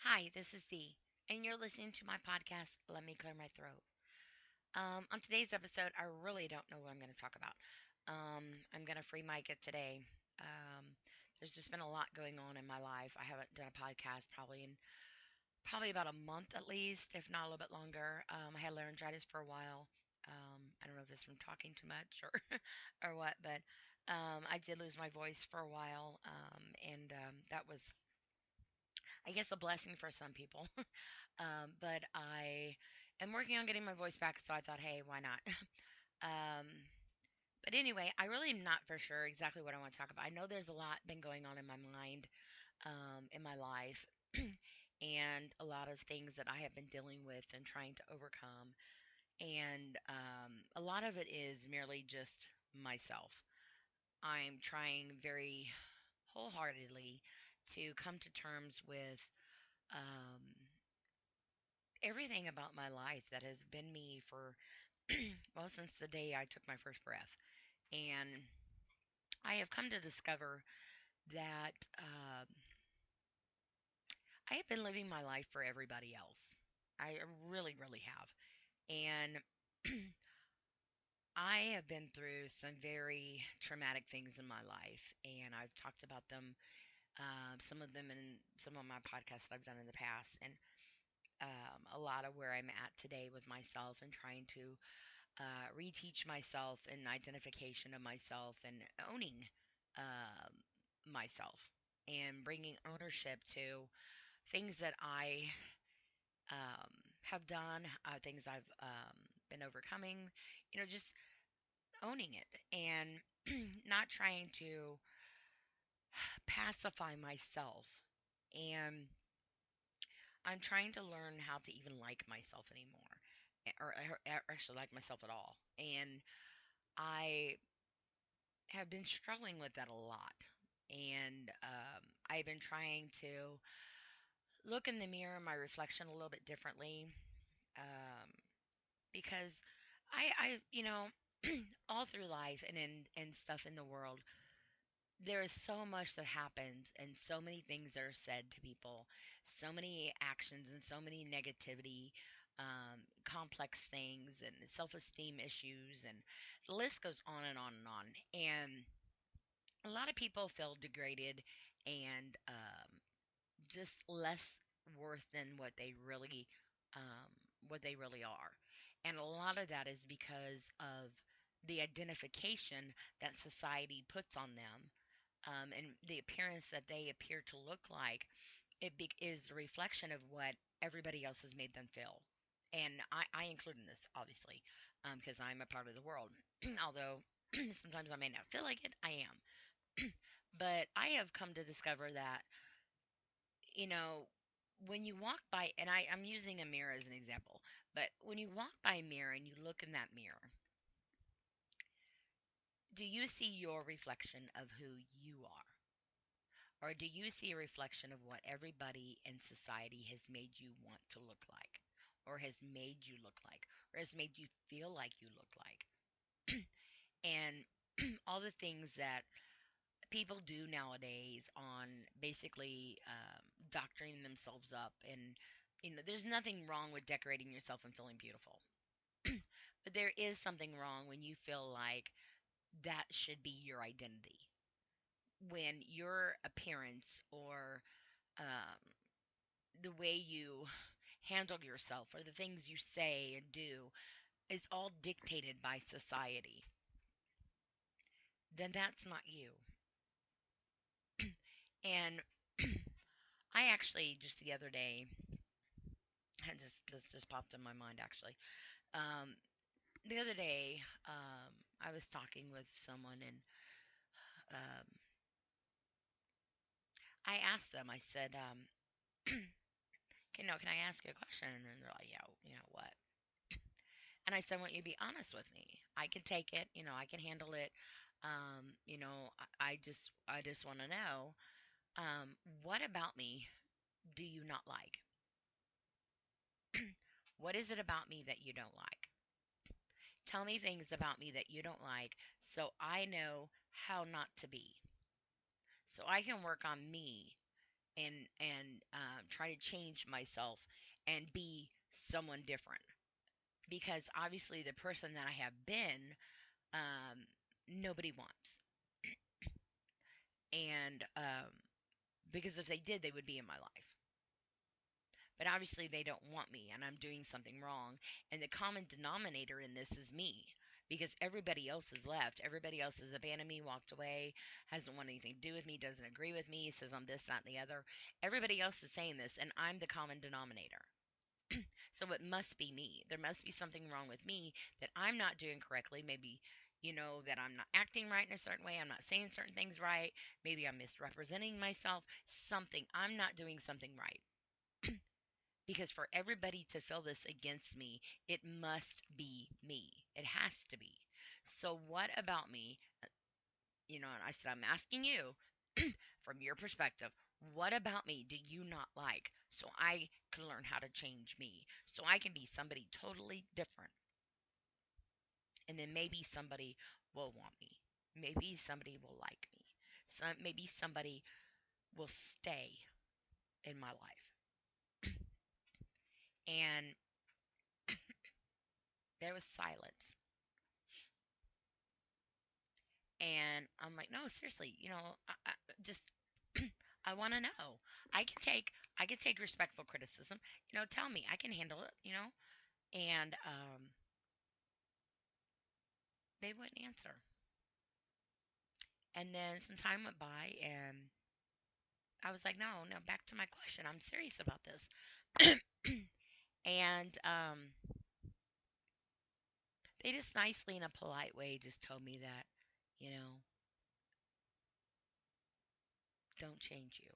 Hi, this is Dee, and you're listening to my podcast, Let Me Clear My Throat. On today's episode, I really don't know what I'm going to talk about. I'm going to free mic it today. There's just been a lot going on in my life. I haven't done a podcast probably about a month at least, if not a little bit longer. I had laryngitis for a while. I don't know if it's from talking too much or or what, but I did lose my voice for a while, and that was, I guess, a blessing for some people. But I am working on getting my voice back, so I thought, hey, why not? um, but anyway, I really am not for sure exactly what I want to talk about. I know there's a lot been going on in my mind, in my life, and a lot of things that I have been dealing with and trying to overcome. And a lot of it is merely just myself. I'm trying very wholeheartedly to come to terms with um, everything about my life that has been me for well, since the day I took my first breath. And I have come to discover that I have been living my life for everybody else. I really, really have. And I have been through some very traumatic things in my life, and I've talked about them, some of them in some of my podcasts that I've done in the past, and a lot of where I'm at today with myself and trying to reteach myself and identification of myself and owning um, myself and bringing ownership to things that I um, have done, things I've been overcoming, just owning it and not trying to pacify myself. And I'm trying to learn how to even like myself anymore, or actually like myself at all. And I have been struggling with that a lot. And I've been trying to look in the mirror, my reflection a little bit differently, um, because all through life and in stuff in the world, there is so much that happens and so many things that are said to people, so many actions and so many negativity, complex things and self-esteem issues, and the list goes on and on and on. And a lot of people feel degraded and just less worth than um, what they really are. And a lot of that is because of the identification that society puts on them, and the appearance that they appear to look like. Is a reflection of what everybody else has made them feel. And I include in this, obviously, because I'm a part of the world. Although sometimes I may not feel like it, I am. But I have come to discover that, you know, when you walk by, and I'm using a mirror as an example, but when you walk by a mirror and you look in that mirror, do you see your reflection of who you are? Or do you see a reflection of what everybody in society has made you want to look like? Or has made you look like? Or has made you feel like you look like? And all the things that people do nowadays on basically doctoring themselves up, and there's nothing wrong with decorating yourself and feeling beautiful. But there is something wrong when you feel like that should be your identity, when your appearance or um, the way you handle yourself or the things you say and do is all dictated by society. Then that's not you. And I actually just the other day, and this just popped in my mind actually. Um, the other day, I was talking with someone, and um, I asked them. I said, can I ask you a question?" And they're like, "Yeah, what?" And I said, "I want you to be honest with me. I can take it. I can handle it. I just want to know, what about me do you not like? What is it about me that you don't like? Tell me things about me that you don't like so I know how not to be. So I can work on me and try to change myself and be someone different, because obviously the person that I have been, um, nobody wants. And because if they did, they would be in my life. But obviously they don't want me, and I'm doing something wrong. And the common denominator in this is me, because everybody else is left. Everybody else has abandoned me, walked away, hasn't want anything to do with me, doesn't agree with me, says I'm this, that, and the other. Everybody else is saying this, and I'm the common denominator. So it must be me. There must be something wrong with me that I'm not doing correctly. Maybe, that I'm not acting right in a certain way. I'm not saying certain things right. Maybe I'm misrepresenting myself. Something. I'm not doing something right. Because for everybody to feel this against me, it must be me. It has to be. So what about me? And I said, I'm asking you from your perspective, what about me do you not like, so I can learn how to change me, so I can be somebody totally different? And then maybe somebody will want me. Maybe somebody will like me. Maybe somebody will stay in my life. And there was silence. And I'm like, no, seriously, I just I want to know. I can take respectful criticism. Tell me, I can handle it. And they wouldn't answer. And then some time went by, and I was like, no, no, back to my question. I'm serious about this. And they just nicely, in a polite way, just told me that, you know, don't change you,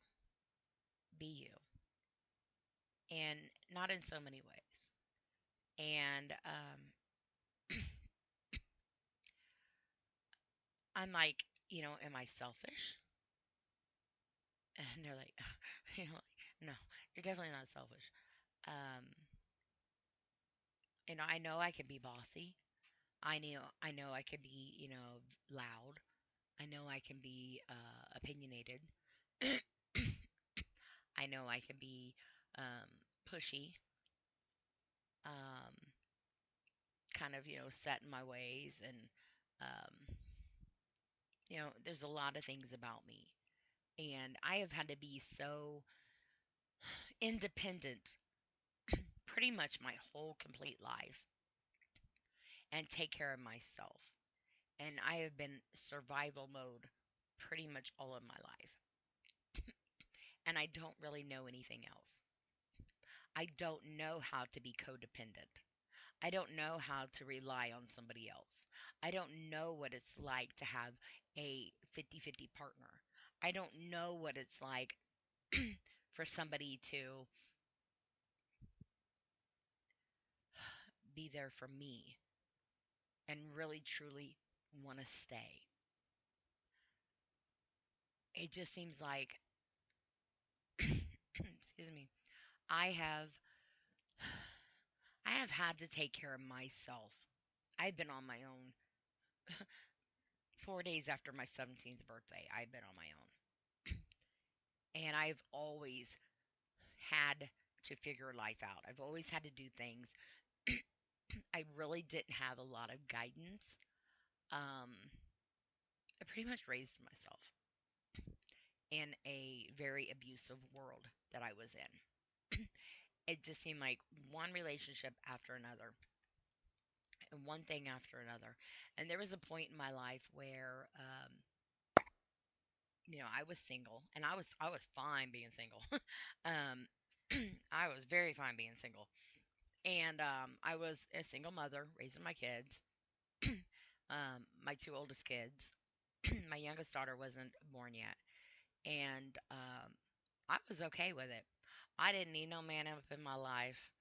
be you, and not in so many ways. And I'm like, am I selfish? And they're like, like, no, you're definitely not selfish. Um, I know I can be bossy. I know I can be, loud. I know I can be opinionated. I know I can be pushy, um, kind of, set in my ways. And, um, there's a lot of things about me. And I have had to be so independent pretty much my whole complete life and take care of myself. And I have been survival mode pretty much all of my life. And I don't really know anything else. I don't know how to be codependent. I don't know how to rely on somebody else. I don't know what it's like to have a 50-50 partner. I don't know what it's like for somebody to be there for me and really truly want to stay. It just seems like, excuse me, I have I have had to take care of myself. I've been on my own 4 days after my 17th birthday. I've been on my own. And I've always had to figure life out. I've always had to do things. I really didn't have a lot of guidance. Um, I pretty much raised myself in a very abusive world that I was in. It just seemed like one relationship after another, and one thing after another. And there was a point in my life where, I was single, and I was fine being single. um, I was very fine being single, and I was a single mother raising my kids. My two oldest kids. My youngest daughter wasn't born yet, and I was okay with it. I didn't need no man up in my life.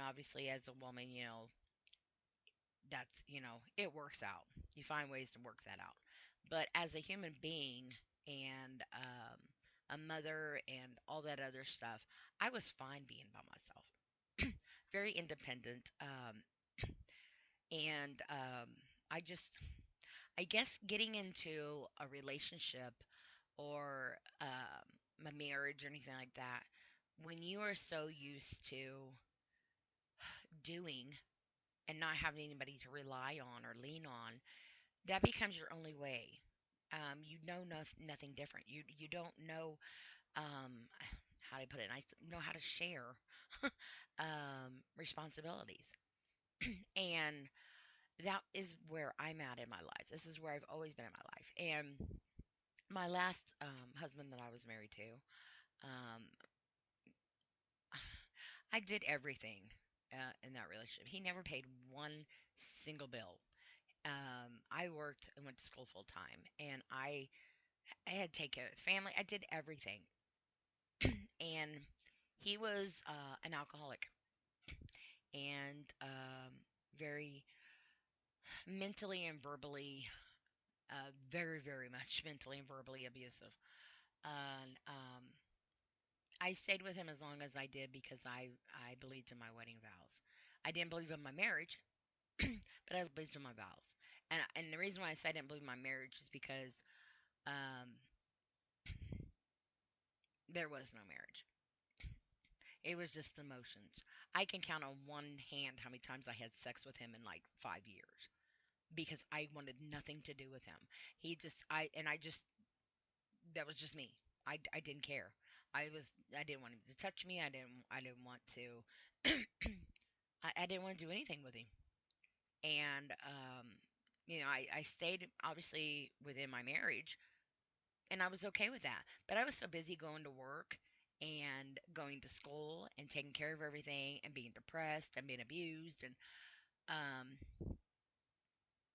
Obviously, as a woman, that's it works out. You find ways to work that out. But as a human being, and a mother and all that other stuff, I was fine being by myself. Very independent. And I just, I guess, getting into a relationship, or my marriage or anything like that, when you are so used to doing and not having anybody to rely on or lean on, that becomes your only way. You know nothing different. You don't know how do I put it? I know how to share responsibilities, and that is where I'm at in my life. This is where I've always been in my life. And my last husband that I was married to, um, I did everything in that relationship. He never paid one single bill. I worked and went to school full time, and I had to take care of the family. I did everything, and he was an alcoholic and very mentally and verbally, very much mentally and verbally abusive. And I stayed with him as long as I did because I believed in my wedding vows. I didn't believe in my marriage, but I believed in my vows. And the reason why I say I didn't believe in my marriage is because um, there was no marriage. It was just emotions. I can count on one hand how many times I had sex with him in like 5 years because I wanted nothing to do with him. He just I just that was just me. I didn't care. I didn't want him to touch me. I didn't want to I didn't want to do anything with him. And I stayed obviously within my marriage, and I was okay with that. But I was so busy going to work and going to school and taking care of everything and being depressed and being abused, and um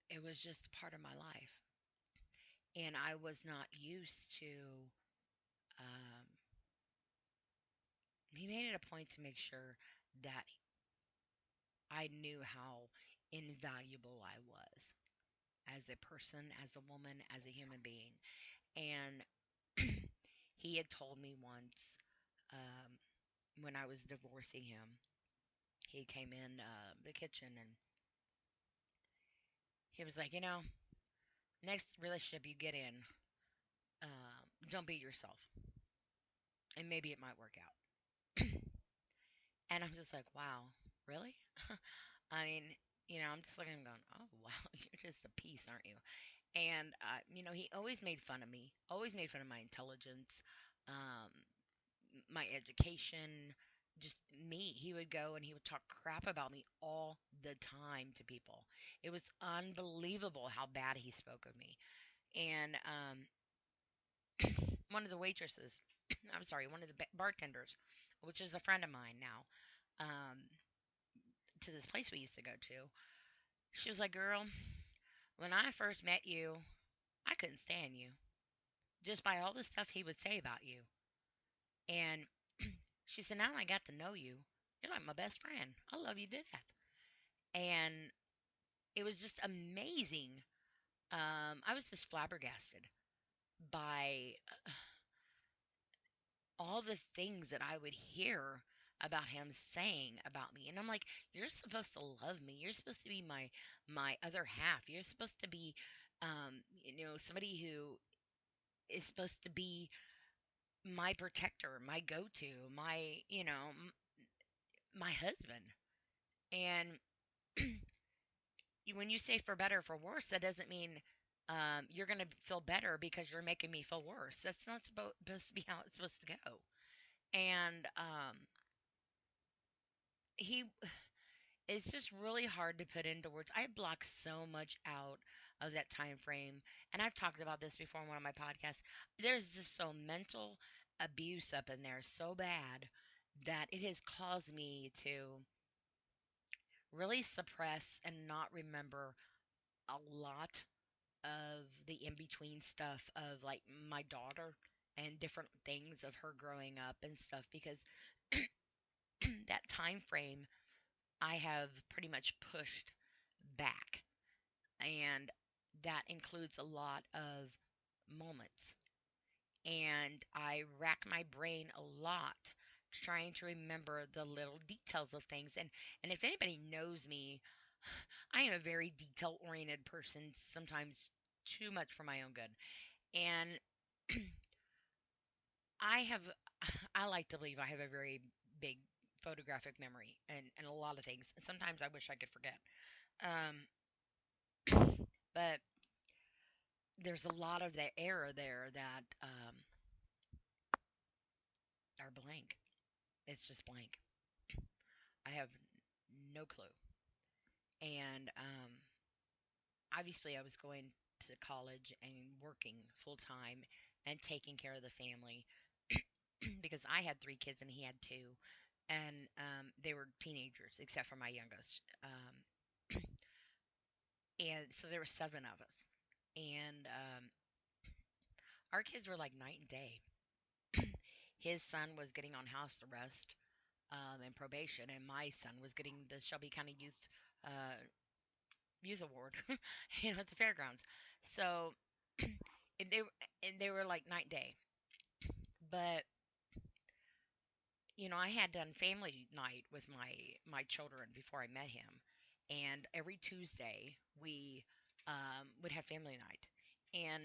it was just part of my life. And I was not used to um he made it a point to make sure that I knew how invaluable I was as a person, as a woman, as a human being. And he had told me once, um, when I was divorcing him, he came in the kitchen and he was like, next relationship you get in, don't beat yourself, and maybe it might work out. And I'm just like, wow, really? I mean, I'm just looking and going, oh, wow, you're just a piece, aren't you? And, he always made fun of me, always made fun of my intelligence, um, my education, just me. He would go and he would talk crap about me all the time to people. It was unbelievable how bad he spoke of me. And one of the waitresses, I'm sorry, one of the bartenders, which is a friend of mine now, um, to this place we used to go to, she was like, girl, when I first met you, I couldn't stand you just by all the stuff he would say about you. And she said, now that I got to know you, you're like my best friend. I love you to death. And it was just amazing. I was just flabbergasted by all the things that I would hear about him saying about me. And I'm like, you're supposed to love me. You're supposed to be my other half. You're supposed to be somebody who is supposed to be my protector, my go-to, my husband. And when you say for better or for worse, that doesn't mean you're going to feel better because you're making me feel worse. That's not supposed to be how it's supposed to go. And he, it's just really hard to put into words. I blocked so much out of that time frame, and I've talked about this before in one of my podcasts. There's just so mental abuse up in there so bad that it has caused me to really suppress and not remember a lot of the in between stuff of like my daughter and different things of her growing up and stuff because that time frame I have pretty much pushed back, and that includes a lot of moments, and I rack my brain a lot trying to remember the little details of things. And if anybody knows me, I am a very detail oriented person, sometimes too much for my own good. And I have, I like to believe I have a very big photographic memory and a lot of things. Sometimes I wish I could forget. Um, but there's a lot of the era there that are blank. It's just blank. I have no clue. And obviously, I was going to college and working full time and taking care of the family because I had three kids and he had two, and they were teenagers except for my youngest. And so there were seven of us, and our kids were like night and day. His son was getting on house arrest and probation, and my son was getting the Shelby County uh, Youth Award, at the fairgrounds. So and they were like night and day. But I had done family night with my children before I met him, and every Tuesday we would have family night, and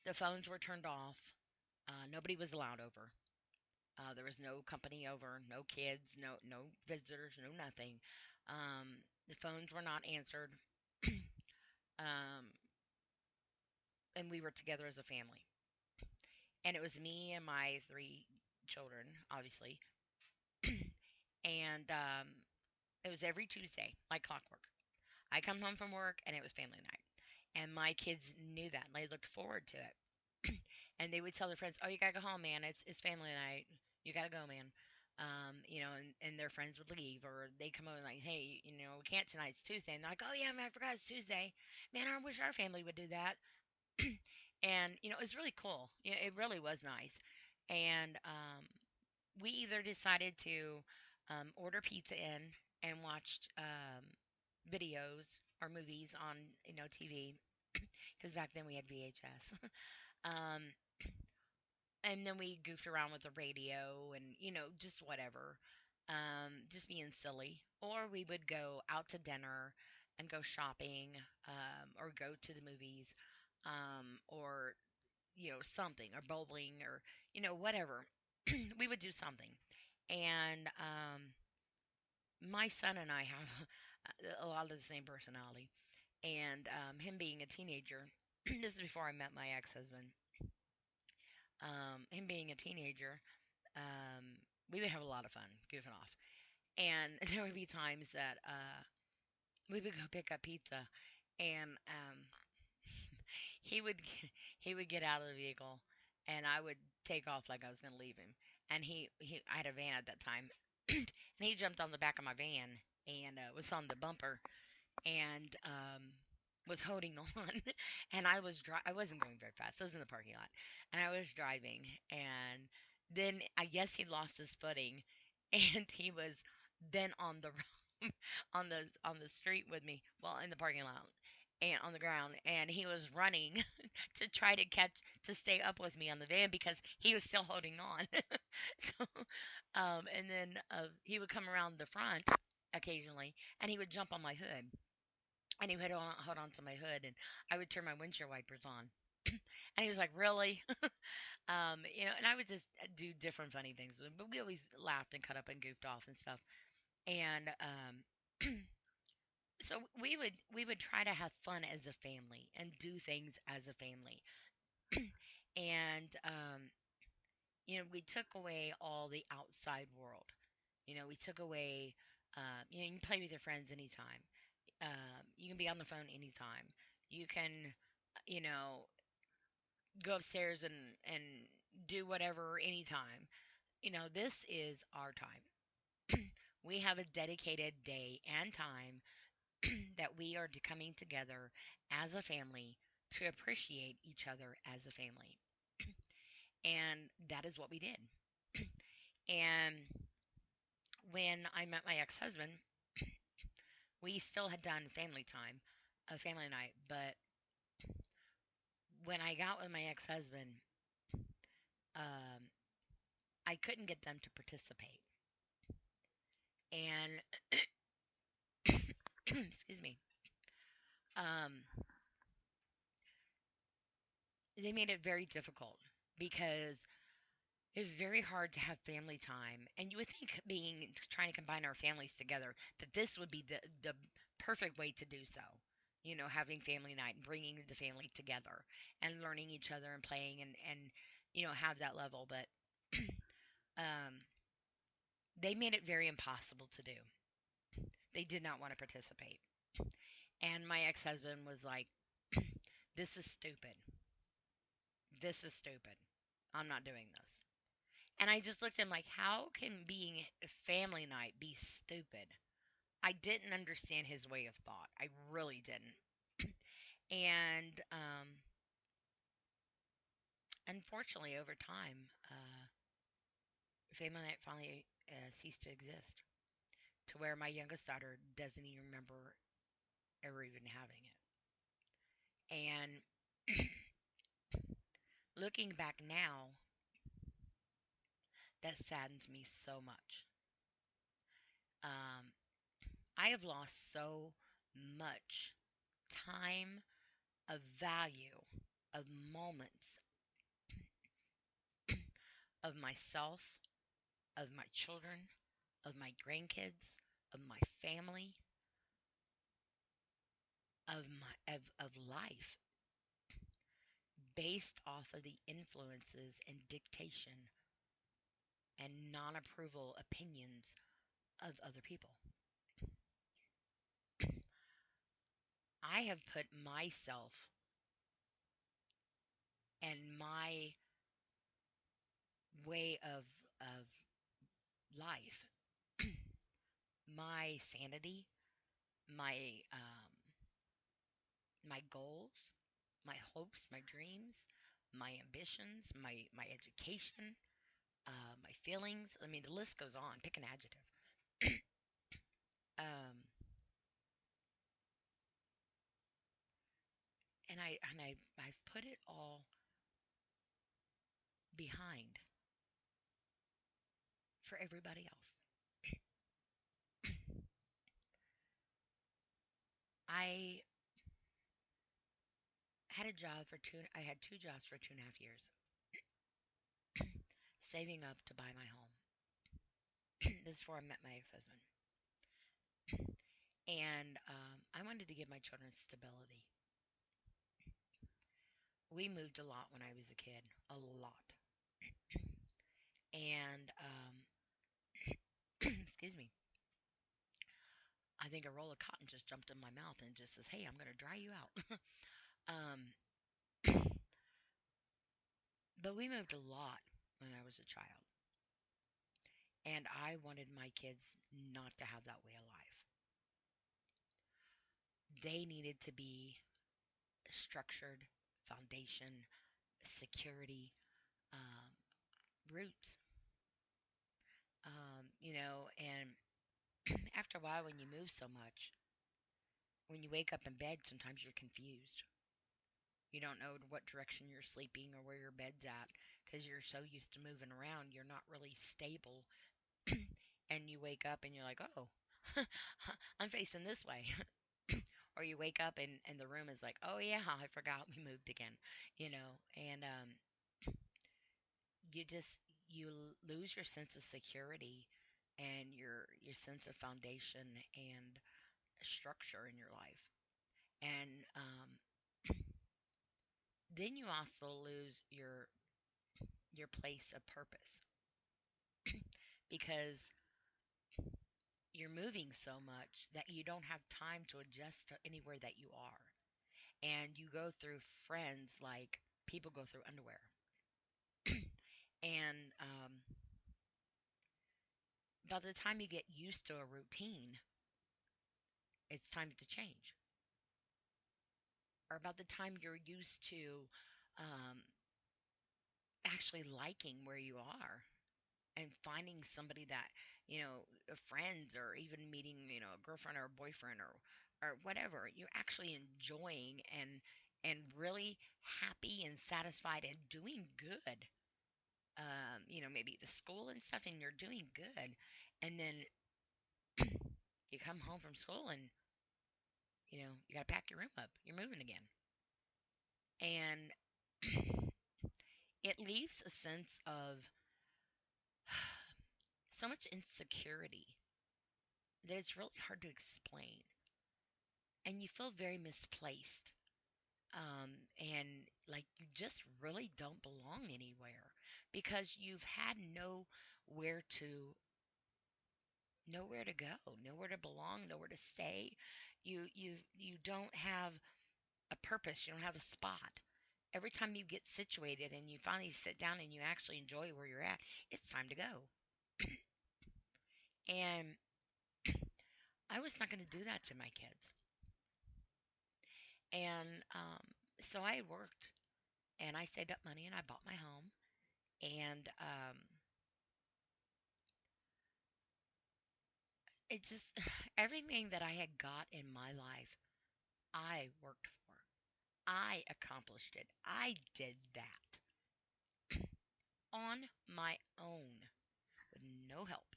the phones were turned off. Nobody was allowed over. There was no company over, no kids, no visitors, no nothing. The phones were not answered, um, and we were together as a family. And it was me and my three children, obviously, and it was every Tuesday, like clockwork. I come home from work, and it was family night, and my kids knew that, and they looked forward to it. And they would tell their friends, "Oh, you gotta go home, man. It's family night. You gotta go, man." And their friends would leave, or they come over like, "Hey, we can't tonight. It's Tuesday." And they're like, "Oh yeah, man, I forgot it's Tuesday. Man, I wish our family would do that." And it was really cool. It really was nice. And we either decided to order pizza in and watched videos or movies on TV because back then we had VHS. um, and then we goofed around with the radio and just whatever, just being silly. Or we would go out to dinner and go shopping, or go to the movies, or something, or bowling, or whatever. We would do something. And my son and I have a lot of the same personality. And him being a teenager, this is before I met my ex-husband. Him being a teenager, um, we would have a lot of fun goofing off. And there would be times that we would go pick up pizza, and he would he would get out of the vehicle, and I would take off like I was going to leave him. And he I had a van at that time, and he jumped on the back of my van and was on the bumper, and was holding on. And I wasn't going very fast. I was in the parking lot, and I was driving, and then I guess he lost his footing, and he was then on the on the street with me, well, in the parking lot, and on the ground, and he was running to try to stay up with me on the van because he was still holding on. So, and then he would come around the front occasionally, and he would jump on my hood, and he would hold on to my hood, and I would turn my windshield wipers on. And he was like, "Really?" And I would just do different funny things with him, but we always laughed and cut up and goofed off and stuff. And so we would try to have fun as a family and do things as a family. And we took away all the outside world. We took away. You can play with your friends anytime. You can be on the phone anytime. You can, you know, go upstairs and do whatever anytime. This is our time. We have a dedicated day and time that we are coming together as a family to appreciate each other as a family. And that is what we did. And when I met my ex husband, we still had done family time, a family night. But when I got with my ex husband, um, I couldn't get them to participate. And, excuse me, um, they made it very difficult because it was very hard to have family time. And you would think, being trying to combine our families together, that this would be the perfect way to do so. You know, having family night and bringing the family together and learning each other and playing and you know, have that level. But um, they made it very impossible to do. They did not want to participate. And my ex husband was like, "This is stupid. This is stupid. I'm not doing this." And I just looked at him like, "How can being a family night be stupid?" I didn't understand his way of thought. I really didn't. And unfortunately, over time, family night finally ceased to exist, to where my youngest daughter doesn't even remember ever even having it. And looking back now, that saddens me so much. Um, I have lost so much time of value, of moments, of myself, of my children, of my grandkids, of my family, of life, based off of the influences and dictation and non-approval opinions of other people. I have put myself and my way of life, my sanity, my my goals, my hopes, my dreams, my ambitions, my education, my feelings. I mean, the list goes on. Pick an adjective. Um, I've put it all behind for everybody else. I had a job for two. I had two jobs for 2.5 years, saving up to buy my home. This is before I met my ex-husband, and I wanted to give my children stability. We moved a lot when I was a kid, a lot, and excuse me. I think a roll of cotton just jumped in my mouth and just says, "Hey, I'm going to dry you out." um, but we moved a lot when I was a child, and I wanted my kids not to have that way of life. They needed to be structured, foundation, security, um, roots. You know, and after a while, when you move so much, when you wake up in bed, sometimes you're confused. You don't know what direction you're sleeping or where your bed's at because you're so used to moving around. You're not really stable. And you wake up and you're like, oh, I'm facing this way. Or you wake up and the room is like, oh, yeah, I forgot we moved again, you know. And you just, you lose your sense of security and your sense of foundation and structure in your life. And then you also lose your place of purpose because you're moving so much that you don't have time to adjust to anywhere that you are. And you go through friends like people go through underwear. And by the time you get used to a routine, it's time to change. Or about the time you're used to um, actually liking where you are and finding somebody that, you know, friends or even meeting, you know, a girlfriend or a boyfriend or whatever, you're actually enjoying and really happy and satisfied and doing good. You know, maybe the school and stuff, and you're doing good. And then you come home from school and, you know, you got to pack your room up. You're moving again. And it leaves a sense of so much insecurity that it's really hard to explain. And you feel very misplaced. And like you just really don't belong anywhere because you've had nowhere to nowhere to go, nowhere to belong, nowhere to stay. You don't have a purpose, you don't have a spot. Every time you get situated and you finally sit down and you actually enjoy where you're at, it's time to go. And I was not going to do that to my kids. And so I worked and I saved up money and I bought my home. And it just, everything that I had got in my life, I worked for. I accomplished it. I did that on my own with no help,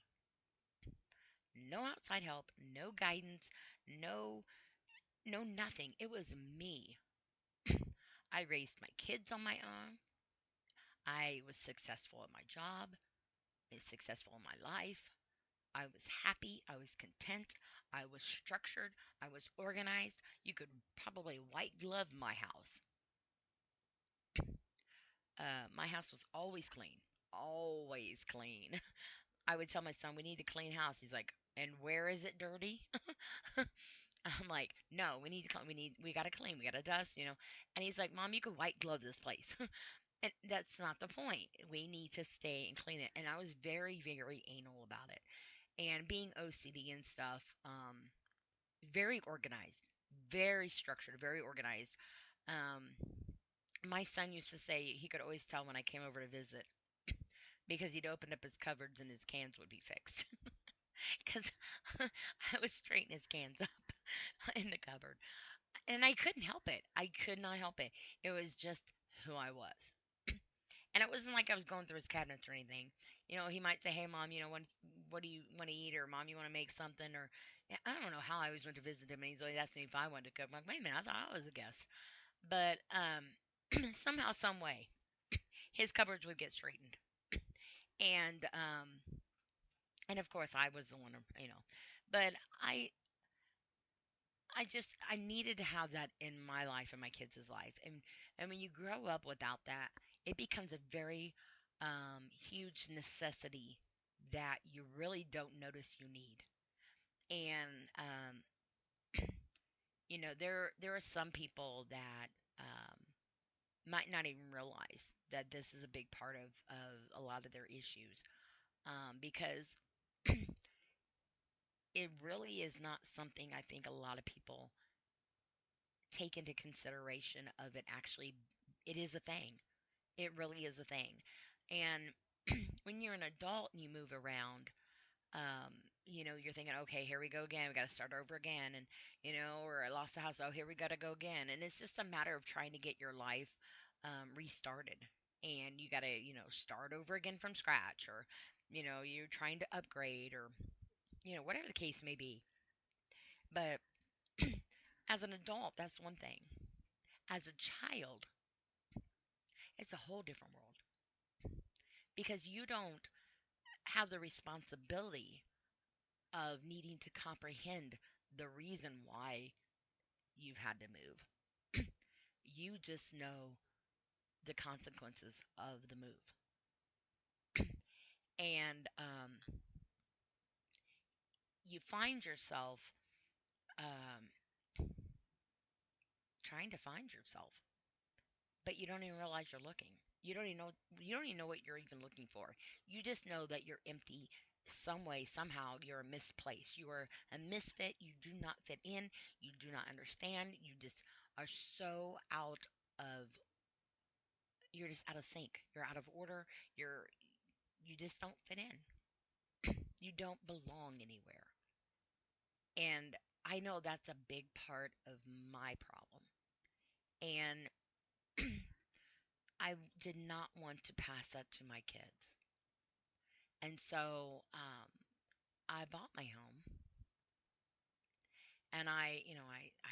no outside help, no guidance, no, no nothing. It was me. I raised my kids on my own. I was successful at my job. I was successful in my life. I was happy. I was content. I was structured. I was organized. You could probably white glove my house. My house was always clean. Always clean. I would tell my son, we need a clean house. He's like, and where is it dirty? I'm like, no, we need to clean. We got to clean. We got to dust. And he's like, Mom, you could white glove this place. And that's not the point. We need to stay and clean it. And I was very, very anal about it. And being OCD and stuff, very organized, very structured, very organized. Um, my son used to say he could always tell when I came over to visit because he'd open up his cupboards and his cans would be fixed. Because I was straightening his cans up in the cupboard. And I couldn't help it. I could not help it. It was just who I was. And it wasn't like I was going through his cabinets or anything. He might say, "Hey, mom, what do you want to eat?" Or, "Mom, you want to make something?" Or yeah, I don't know how I always went to visit him, and he's always asking me if I wanted to cook. I'm like, wait a minute, I thought I was a guest. But somehow, some way, his cupboards would get straightened, and and of course, I was the one. But I needed to have that in my life and my kids' life. And when you grow up without that, it becomes a very huge necessity that you really don't notice you need. And there are some people that might not even realize that this is a big part of a lot of their issues, because it really is not something I think a lot of people take into consideration of it actually. It is a thing. It really is a thing. And when you're an adult and you move around, you're thinking, okay, here we go again. We got to start over again. And, or I lost the house. Oh, here we got to go again. And it's just a matter of trying to get your life restarted. And you got to, start over again from scratch, or, you're trying to upgrade, or, whatever the case may be. But as an adult, that's one thing. As a child, it's a whole different world because you don't have the responsibility of needing to comprehend the reason why you've had to move. You just know the consequences of the move. And you find yourself um, trying to find yourself, but you don't even realize you're looking. You don't even know what you're even looking for. You just know that you're empty some way, somehow you're misplaced. You are a misfit. You do not fit in. You do not understand. You just are so out of you're just out of sync. You're out of order. You just don't fit in. You don't belong anywhere. And I know that's a big part of my problem. And I did not want to pass that to my kids. And so I bought my home, and I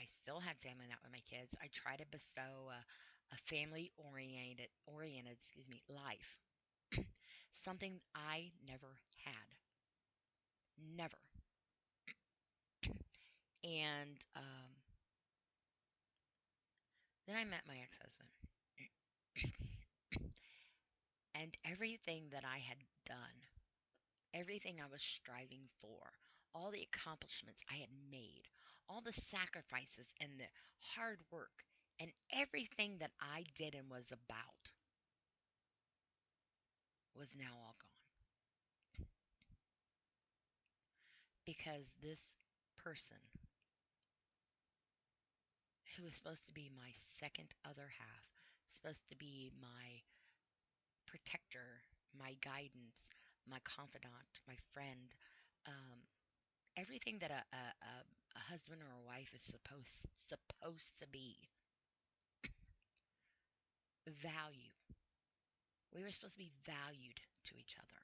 still had family night with my kids. I try to bestow a family oriented, life. Something I never had. Never. And then I met my ex-husband. And everything that I had done, everything I was striving for, all the accomplishments I had made, all the sacrifices and the hard work, and everything that I did and was about was now all gone. Because this person, who was supposed to be my second other half, supposed to be my protector, my guidance, my confidant, my friend, um, everything that a husband or a wife is supposed to be. Value. We were supposed to be valued to each other.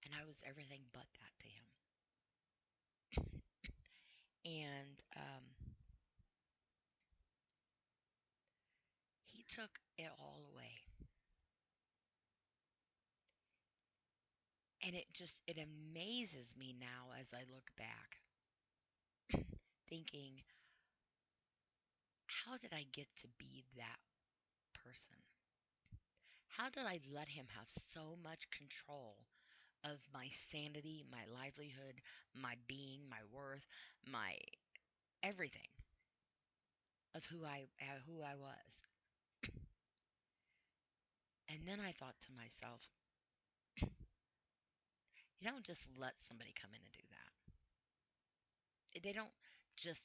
And I was everything but that to him. And he took it all away. And it amazes me now as I look back, thinking, how did I get to be that person? How did I let him have so much control of my sanity, my livelihood, my being, my worth, my everything of who I was? And then I thought to myself, you don't just let somebody come in and do that. They don't just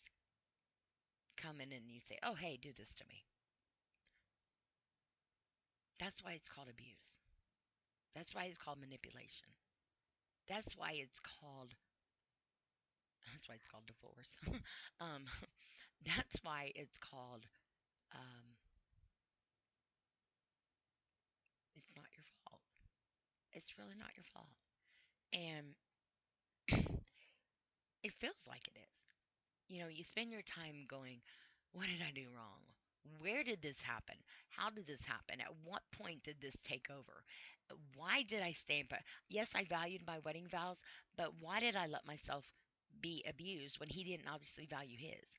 come in and you say, "Oh, hey, do this to me." That's why it's called abuse. That's why it's called manipulation. That's why it's called that's why it's called divorce. um, that's why it's called um, it's not your fault. It's really not your fault. And it feels like it is. You spend your time going, what did I do wrong? Where did this happen? How did this happen? At what point did this take over? Why did I stay in? Yes, I valued my wedding vows, but why did I let myself be abused when he didn't obviously value his?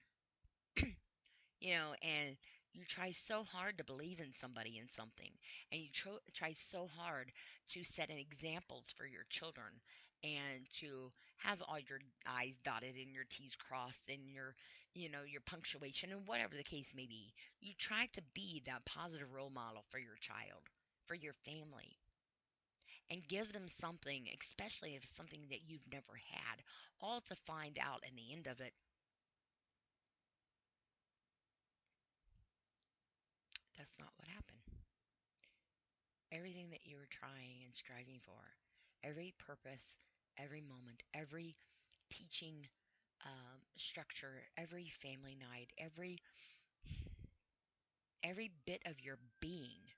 And you try so hard to believe in somebody and something, and you try so hard to set an examples for your children and to have all your I's dotted and your T's crossed and your punctuation and whatever the case may be. You try to be that positive role model for your child, for your family, and give them something, especially if it's something that you've never had, all to find out in the end of it, that's not what happened. Everything that you were trying and striving for, every purpose, every moment, every teaching structure, every family night, every bit of your being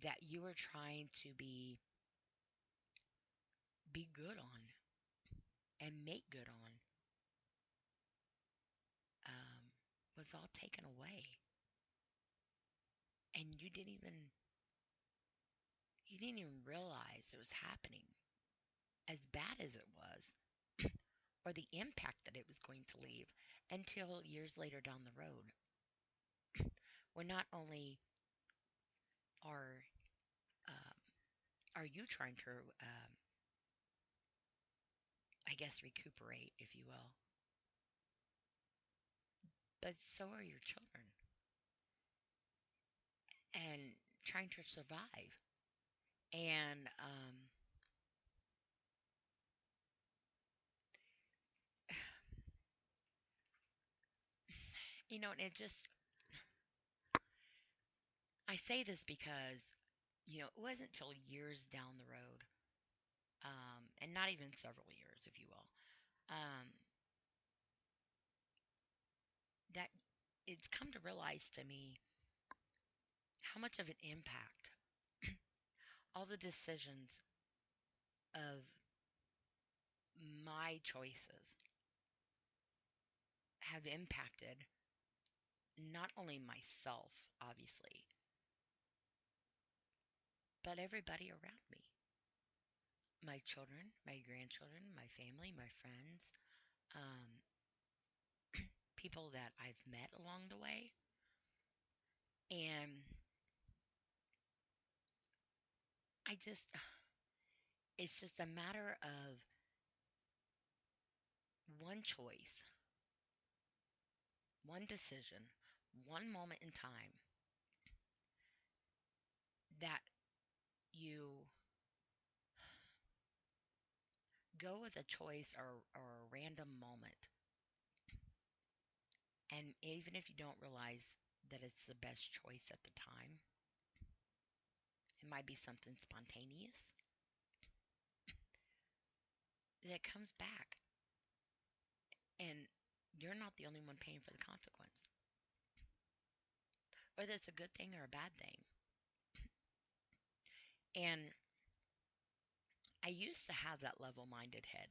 that you were trying to be good on and make good on um, was all taken away, and you didn't even realize it was happening, as bad as it was, or the impact that it was going to leave until years later down the road, where not only are um, are you trying to, I guess, recuperate, if you will, but so are your children, and trying to survive. And and it just, I say this because it wasn't till years down the road, and not even several years, if you will, that it's come to realize to me how much of an impact all the decisions of my choices have impacted not only myself, obviously, but everybody around me. My children, my grandchildren, my family, my friends, um, people that I've met along the way. And I just, it's just a matter of one choice, one decision, one moment in time that you go with a choice or a random moment. And even if you don't realize that it's the best choice at the time, it might be something spontaneous that comes back. And you're not the only one paying for the consequence. Whether it's a good thing or a bad thing. And I used to have that level minded head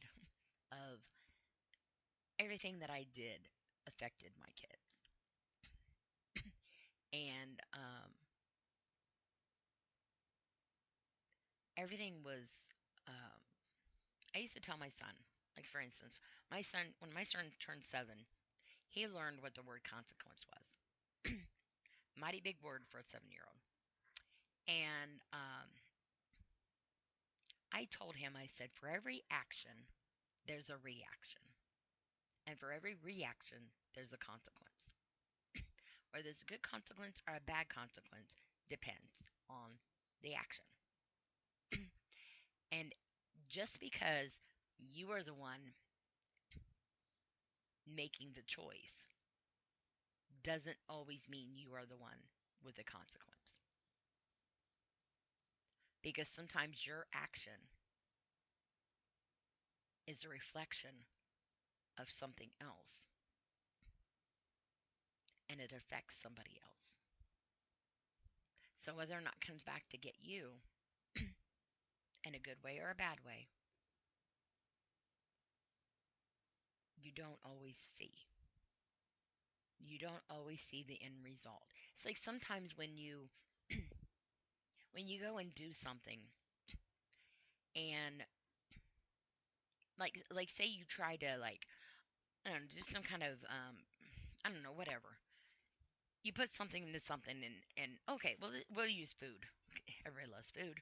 of everything that I did affected my kids. And everything was, um, I used to tell my son, like for instance, when my son turned 7, he learned what the word consequence was. Mighty big word for a 7-year old. And I told him, I said, for every action, there's a reaction. And for every reaction, there's a consequence. Whether it's a good consequence or a bad consequence depends on the action. And just because you are the one making the choice doesn't always mean you are the one with the consequence. Because sometimes your action is a reflection of something else and it affects somebody else. So whether or not it comes back to get you in a good way or a bad way, you don't always see. You don't always see the end result. It's like sometimes when you when you go and do something and like say you try to like I don't know, do some kind of I don't know, whatever. You put something into something and okay, well we'll use food. Okay, everybody loves food.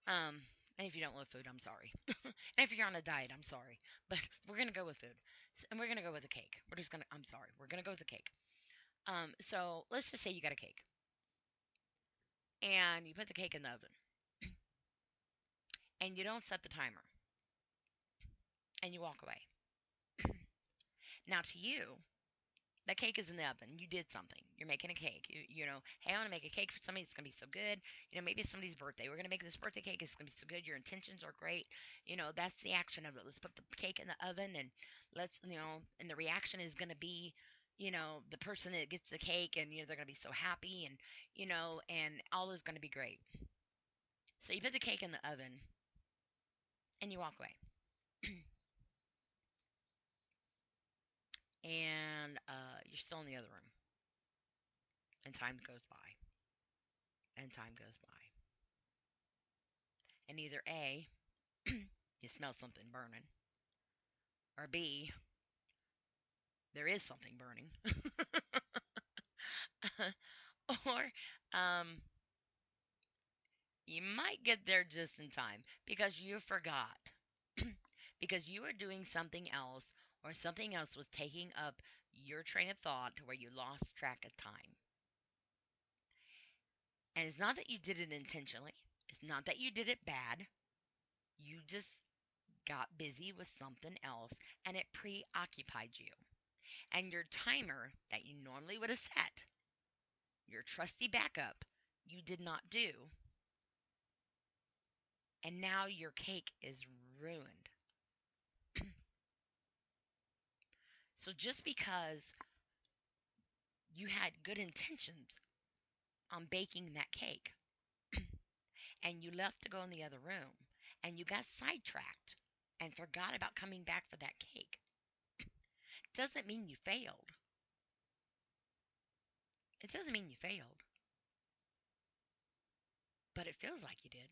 And if you don't love food, I'm sorry. And if you're on a diet, I'm sorry. But we're gonna go with food. And we're gonna go with a cake. I'm sorry, we're gonna go with a cake. So let's just say you got a cake. And you put the cake in the oven. And you don't set the timer. And you walk away. Now to you, that cake is in the oven. You did something. You're making a cake. You know, hey, I want to make a cake for somebody. It's going to be so good. You know, maybe it's somebody's birthday. We're going to make this birthday cake. It's going to be so good. Your intentions are great. You know, that's the action of it. Let's put the cake in the oven and and the reaction is going to be, the person that gets the cake and, they're going to be so happy and all is going to be great. So you put the cake in the oven and you walk away. And you're still in the other room. And time goes by. And time goes by. And either A, you smell something burning, or B, there is something burning, or you might get there just in time because you forgot, because you were doing something else, or something else was taking up your train of thought to where you lost track of time. And it's not that you did it intentionally, it's not that you did it bad, you just got busy with something else and it preoccupied you. And your timer that you normally would have set, your trusty backup, you did not do. And now your cake is ruined. So just because you had good intentions on baking that cake and you left to go in the other room and you got sidetracked and forgot about coming back for that cake Doesn't mean you failed. It doesn't mean you failed, but it feels like you did.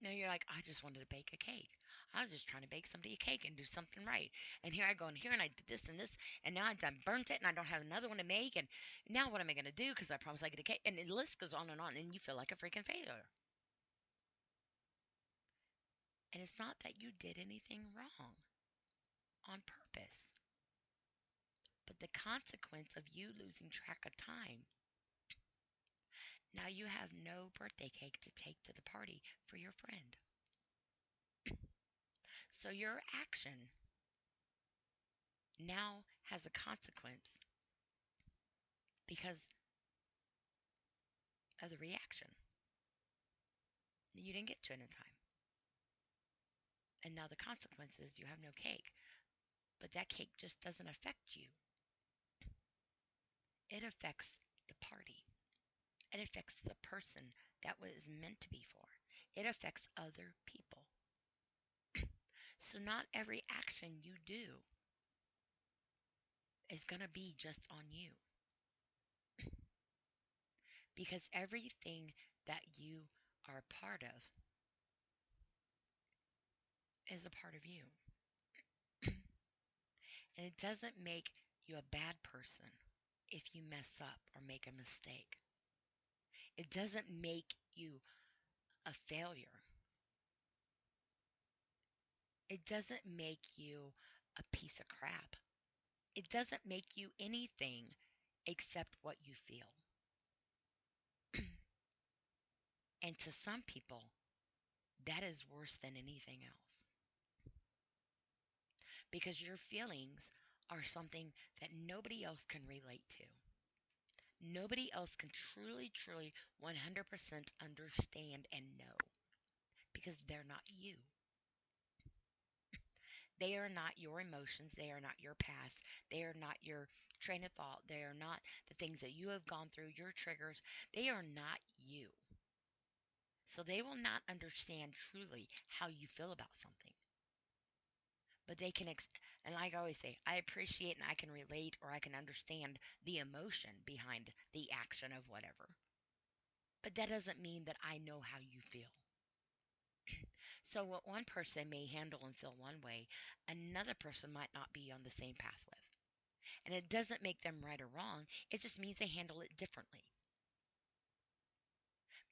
No, you're like, I just wanted to bake a cake. I was just trying to bake somebody a cake and do something right. And here I go and here and I did this and this, and now I done burnt it and I don't have another one to make. And now what am I going to do? Because I promised I get a cake. And the list goes on, and you feel like a freaking failure. And it's not that you did anything wrong on purpose, but the consequence of you losing track of time. Now you have no birthday cake to take to the party for your friend. So your action now has a consequence because of the reaction. You didn't get to it in time. And now the consequence is you have no cake. But that cake just doesn't affect you. It affects the party. It affects the person that was meant to be for. It affects other people. So not every action you do is going to be just on you. Because everything that you are a part of is a part of you. And it doesn't make you a bad person if you mess up or make a mistake. It doesn't make you a failure. It doesn't make you a piece of crap. It doesn't make you anything except what you feel. And to some people, that is worse than anything else. Because your feelings are something that nobody else can relate to. Nobody else can truly, truly 100% understand and know because they're not you. They are not your emotions. They are not your past. They are not your train of thought. They are not the things that you have gone through, your triggers. They are not you. So they will not understand truly how you feel about something. But they can, and like I always say, I appreciate and I can relate or I can understand the emotion behind the action of whatever. But that doesn't mean that I know how you feel. So what one person may handle and feel one way, another person might not be on the same path with. And it doesn't make them right or wrong. It just means they handle it differently.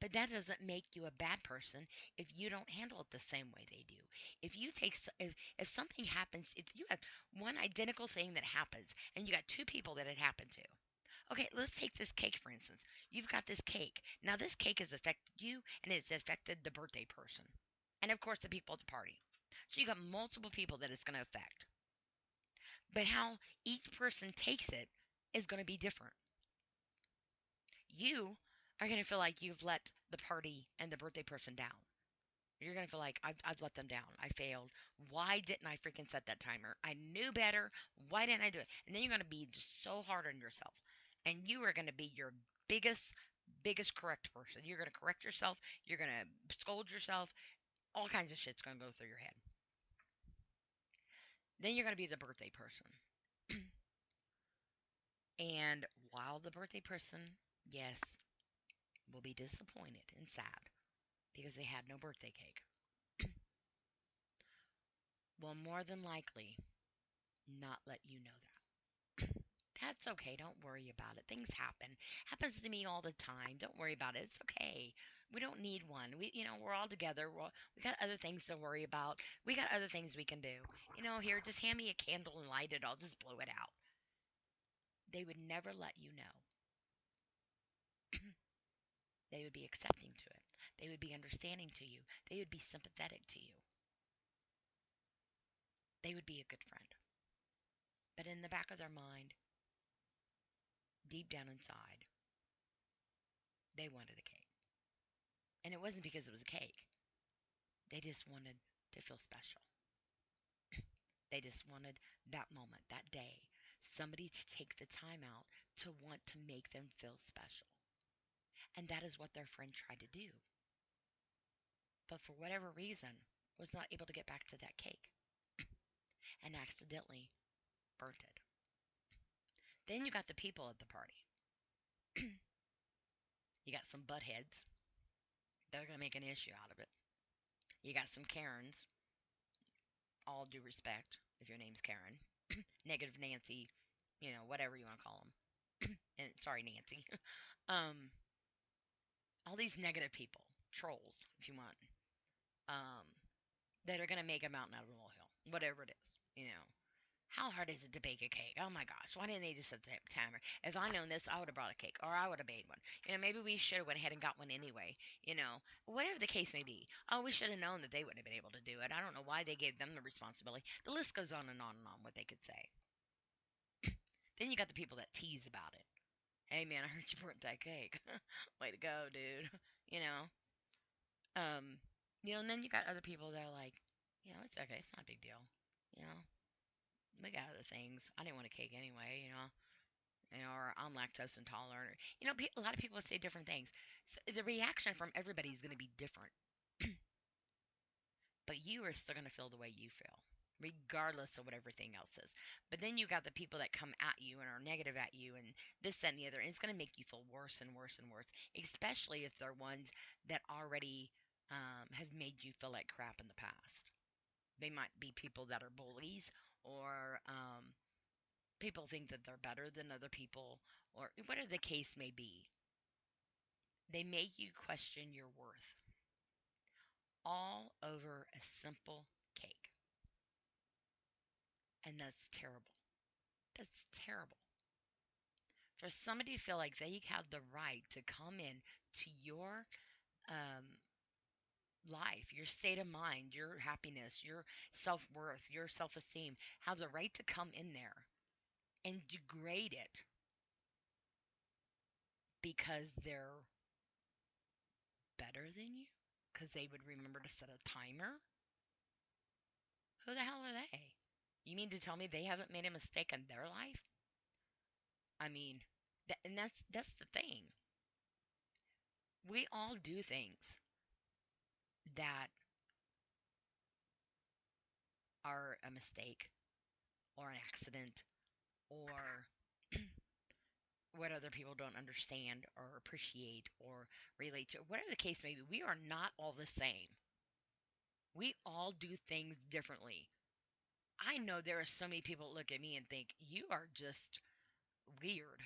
But that doesn't make you a bad person if you don't handle it the same way they do. If you take if something happens, if you have one identical thing that happens and you got two people that it happened to. Okay, let's take this cake for instance. You've got this cake. Now this cake has affected you and it's affected the birthday person. And of course the people at the party. So you got multiple people that it's going to affect. But how each person takes it is going to be different. You are going to feel like you've let the party and the birthday person down. You're going to feel like I've let them down. I failed. Why didn't I freaking set that timer? I knew better. Why didn't I do it? And then you're going to be just so hard on yourself. And you are going to be your biggest correct person. You're going to correct yourself. You're going to scold yourself. All kinds of shit's going to go through your head. Then you're going to be the birthday person. And while the birthday person, yes, will be disappointed and sad because they had no birthday cake, will more than likely not let you know that. That's okay. Don't worry about it. Things happen. Happens to me all the time. Don't worry about it. It's okay. We don't need one. We're all together. We got other things to worry about. We got other things we can do. Here, just hand me a candle and light it. I'll just blow it out. They would never let you know. They would be accepting to it. They would be understanding to you. They would be sympathetic to you. They would be a good friend. But in the back of their mind, deep down inside, they wanted a cake. And it wasn't because it was a cake. They just wanted to feel special. They just wanted that moment, that day, somebody to take the time out to want to make them feel special. And that is what their friend tried to do. But for whatever reason, was not able to get back to that cake. and accidentally burnt it. Then you got the people at the party. You got some buttheads. They're going to make an issue out of it. You got some Karens, all due respect, if your name's Karen. Negative Nancy, whatever you want to call them. And sorry, Nancy. um, all these negative people, trolls, if you want, um, that are going to make a mountain out of a molehill, whatever it is, How hard is it to bake a cake? Oh my gosh, why didn't they just set the timer? If I known this, I would have brought a cake, or I would have made one. Maybe we should have went ahead and got one anyway. Whatever the case may be. Oh, we should have known that they wouldn't have been able to do it. I don't know why they gave them the responsibility. The list goes on and on and on what they could say. Then you got the people that tease about it. Hey man, I heard you burnt that cake. Way to go, dude. You know. Um, and then you got other people that are like, it's okay, it's not a big deal. You know, we got other things. I didn't want a cake anyway. Or I'm lactose intolerant. Or, a lot of people say different things. So the reaction from everybody is going to be different, but you are still going to feel the way you feel, regardless of what everything else is. But then you got the people that come at you and are negative at you and this, that, and the other, and it's going to make you feel worse and worse and worse, especially if they're ones that already have made you feel like crap in the past. They might be people that are bullies or people think that they're better than other people or whatever the case may be. They make you question your worth all over a simple cake. And that's terrible. That's terrible. For somebody to feel like they have the right to come in to your um, life, your state of mind, your happiness, your self worth, your self esteem, have the right to come in there and degrade it because they're better than you? Because they would remember to set a timer? Who the hell are they? You mean to tell me they haven't made a mistake in their life? I mean, and that's the thing. We all do things that are a mistake or an accident or what other people don't understand or appreciate or relate to. Whatever the case may be, we are not all the same. We all do things differently. I know there are so many people that look at me and think, you are just weird.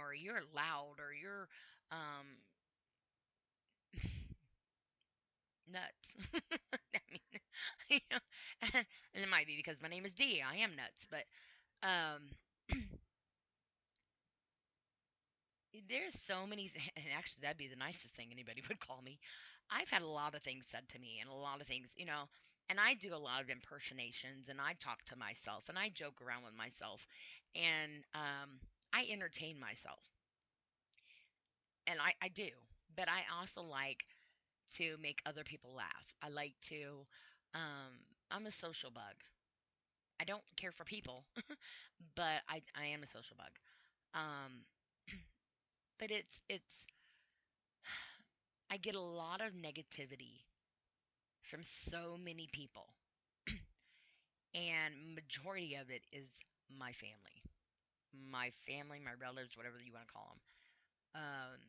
Or you're loud or you're um nuts. I mean, you know, and it might be because my name is D. I am nuts, but um there's so many and actually that'd be the nicest thing anybody would call me. I've had a lot of things said to me and a lot of things, and I do a lot of impersonations and I talk to myself and I joke around with myself and I entertain myself. And I do. But I also like to make other people laugh. I like to I'm a social bug. I don't care for people, but I am a social bug. Um but it's I get a lot of negativity from so many people, and majority of it is my family. My family, my relatives, whatever you want to call them.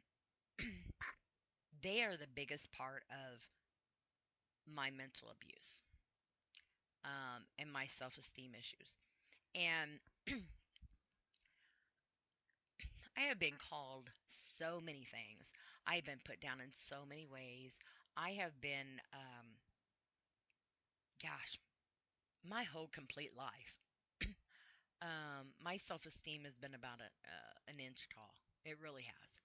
They are the biggest part of my mental abuse and my self-esteem issues. And I have been called so many things. I have been put down in so many ways. I have been, gosh, my whole complete life. My self-esteem has been about an inch tall. It really has.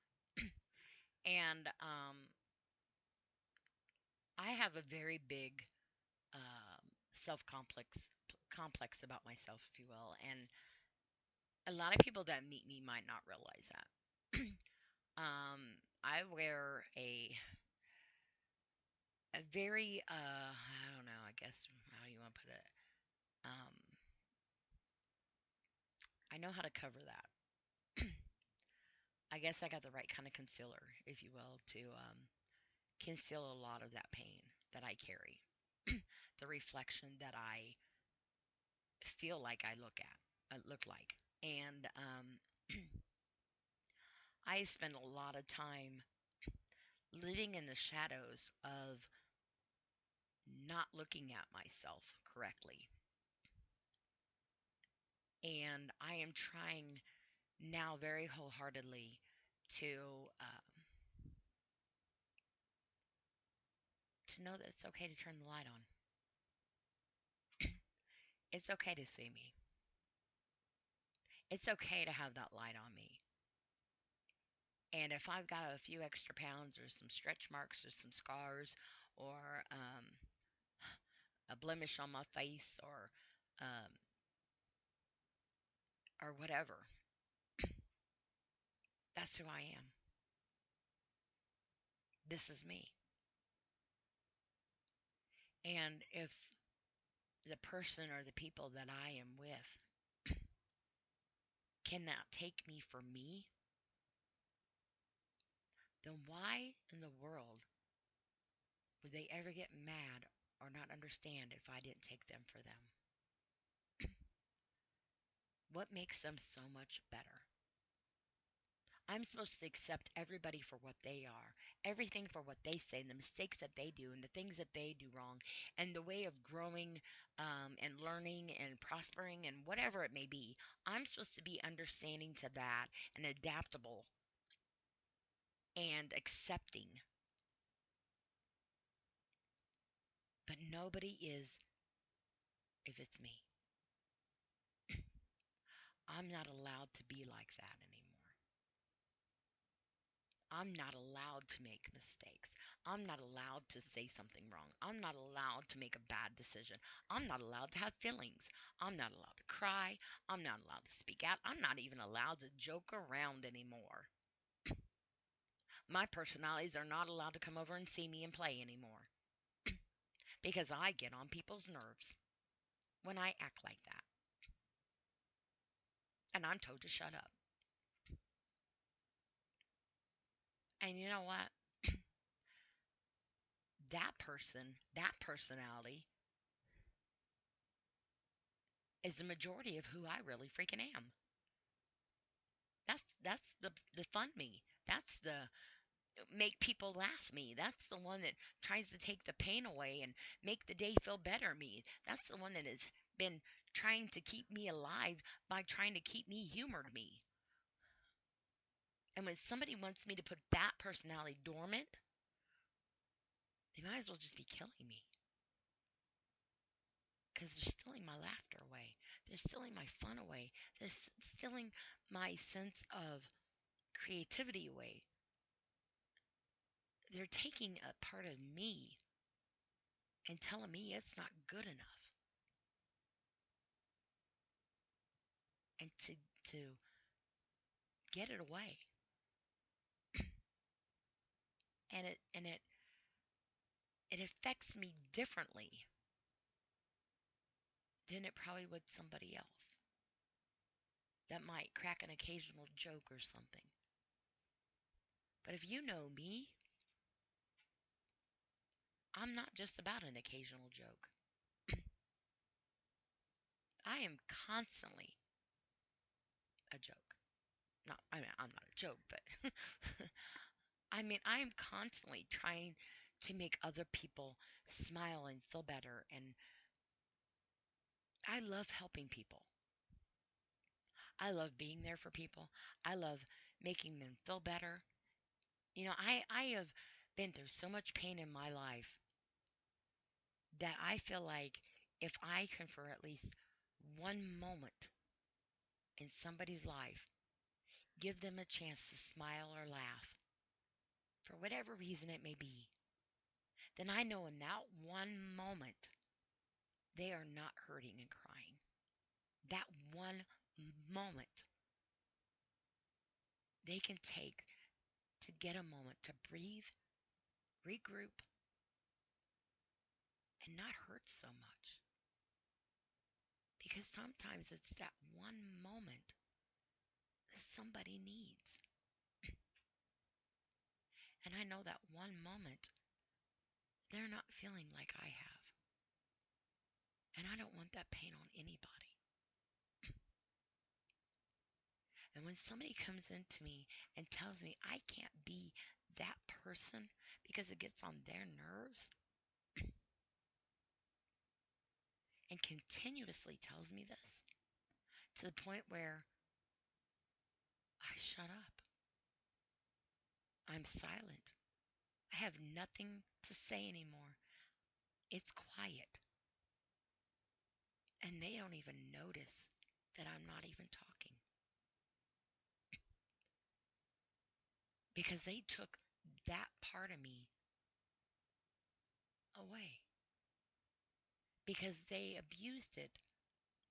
And I have a very big self complex about myself, if you will. And a lot of people that meet me might not realize that. I wear a very I don't know, I guess how do you want to put it? Um, I know how to cover that. I guess I got the right kind of concealer, if you will, to conceal a lot of that pain that I carry, the reflection that I feel like I look like. And I spend a lot of time living in the shadows of not looking at myself correctly. And I am trying now very wholeheartedly to know that it's okay to turn the light on. It's okay to see me. It's okay to have that light on me. And if I've got a few extra pounds or some stretch marks or some scars or a blemish on my face um, or whatever, that's who I am. This is me. And if the person or the people that I am with cannot take me for me, then why in the world would they ever get mad or not understand if I didn't take them for them? What makes them so much better? I'm supposed to accept everybody for what they are, everything for what they say, and the mistakes that they do, and the things that they do wrong, and the way of growing and learning and prospering and whatever it may be. I'm supposed to be understanding to that and adaptable and accepting. But nobody is if it's me. I'm not allowed to be like that anymore. I'm not allowed to make mistakes. I'm not allowed to say something wrong. I'm not allowed to make a bad decision. I'm not allowed to have feelings. I'm not allowed to cry. I'm not allowed to speak out. I'm not even allowed to joke around anymore. My personalities are not allowed to come over and see me and play anymore because I get on people's nerves when I act like that. And I'm told to shut up. And you know what? That person, that personality is the majority of who I really freaking am. That's the fun me. That's the make people laugh me. That's the one that tries to take the pain away and make the day feel better me. That's the one that has been trying to keep me alive by trying to keep me humored me. And when somebody wants me to put that personality dormant, they might as well just be killing me. Because they're stealing my laughter away. They're stealing my fun away. They're stealing my sense of creativity away. They're taking a part of me and telling me it's not good enough. And to get it away. And it affects me differently than it probably would somebody else that might crack an occasional joke or something. But if you know me, I'm not just about an occasional joke. I am constantly a joke. Not, I mean, I'm not a joke, but I mean, I am constantly trying to make other people smile and feel better. And I love helping people. I love being there for people. I love making them feel better. You know, I have been through so much pain in my life that I feel like if I can, for at least one moment in somebody's life, give them a chance to smile or laugh, for whatever reason it may be, then I know in that one moment they are not hurting and crying. That one moment they can take to get a moment to breathe, regroup, and not hurt so much. Because sometimes it's that one moment that somebody needs. And I know that one moment they're not feeling like I have. And I don't want that pain on anybody. And when somebody comes into me and tells me I can't be that person because it gets on their nerves and continuously tells me this to the point where I shut up, I'm silent. I have nothing to say anymore. It's quiet. And they don't even notice that I'm not even talking because they took that part of me away because they abused it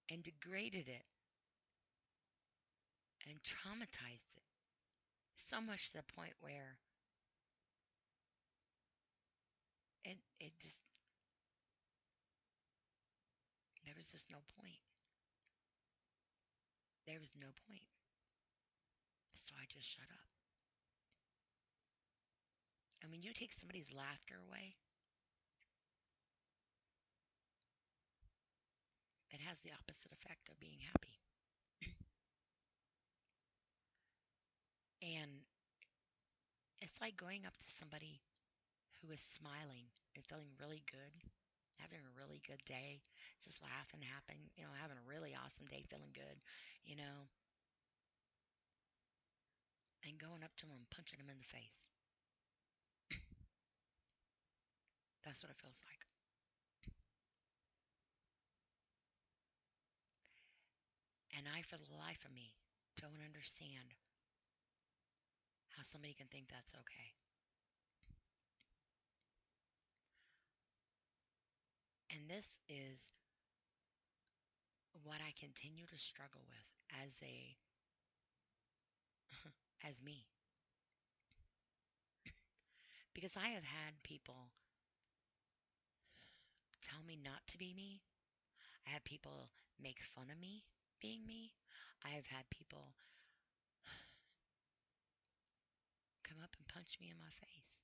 and degraded it and traumatized it so much to the point where it just, there was just no point. There was no point. So I just shut up. And when you take somebody's laughter away, it has the opposite effect of being happy. And it's like going up to somebody who is smiling and feeling really good, having a really good day, just laughing, having a really awesome day, feeling good, you know, and going up to them and punching them in the face. That's what it feels like. And I, for the life of me, don't understand how somebody can think that's okay. And this is what I continue to struggle with as me. Because I have had people tell me not to be me. I have people make fun of me being me. I have had people come up and punch me in my face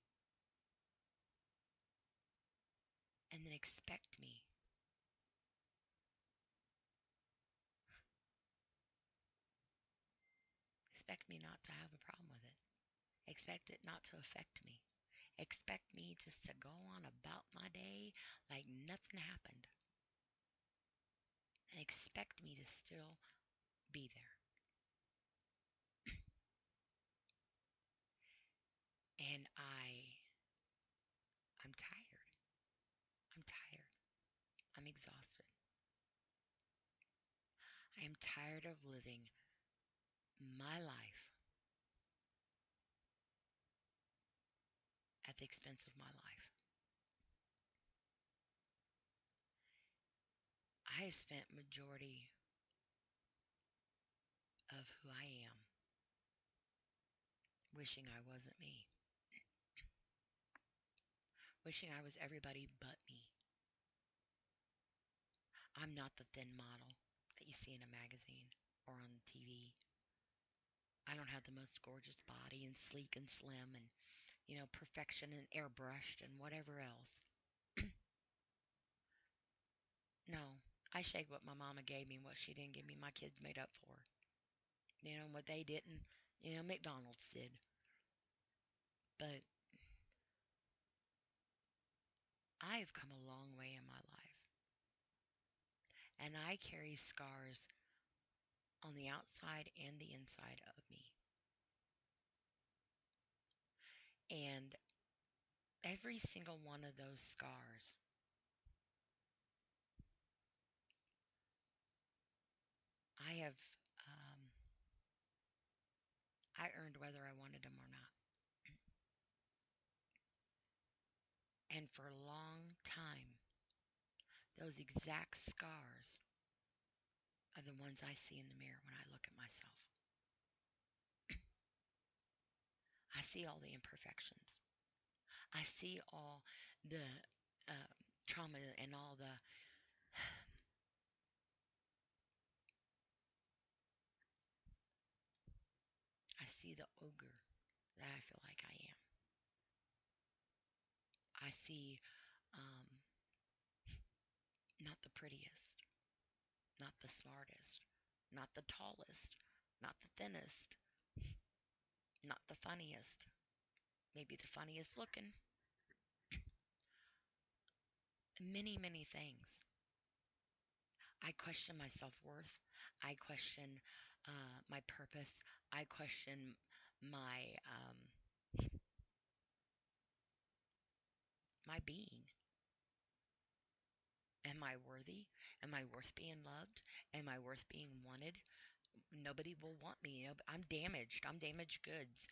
and then expect me not to have a problem with it. Expect it not to affect me. Expect me just to go on about my day like nothing happened. And expect me to still be there. And I'm tired. I'm tired. I'm exhausted. I am tired of living my life at the expense of my life. I have spent majority of who I am wishing I wasn't me. Wishing I was everybody but me. I'm not the thin model that you see in a magazine or on TV. I don't have the most gorgeous body and sleek and slim and, perfection and airbrushed and whatever else. No, I shake what my mama gave me and what she didn't give me, my kids made up for. What they didn't, McDonald's did. But I have come a long way in my life. And I carry scars on the outside and the inside of me. And every single one of those scars I have, um, I earned whether I wanted them or not. And for a long time, those exact scars are the ones I see in the mirror when I look at myself. I see all the imperfections. I see all the trauma and all the I see the ogre that I feel like I am. I see not the prettiest, not the smartest, not the tallest, not the thinnest, not the funniest, maybe the funniest looking, many, many things. I question my self worth. I question my purpose. I question my being. Am I worthy? Am I worth being loved? Am I worth being wanted? Nobody will want me. I'm damaged. I'm damaged goods.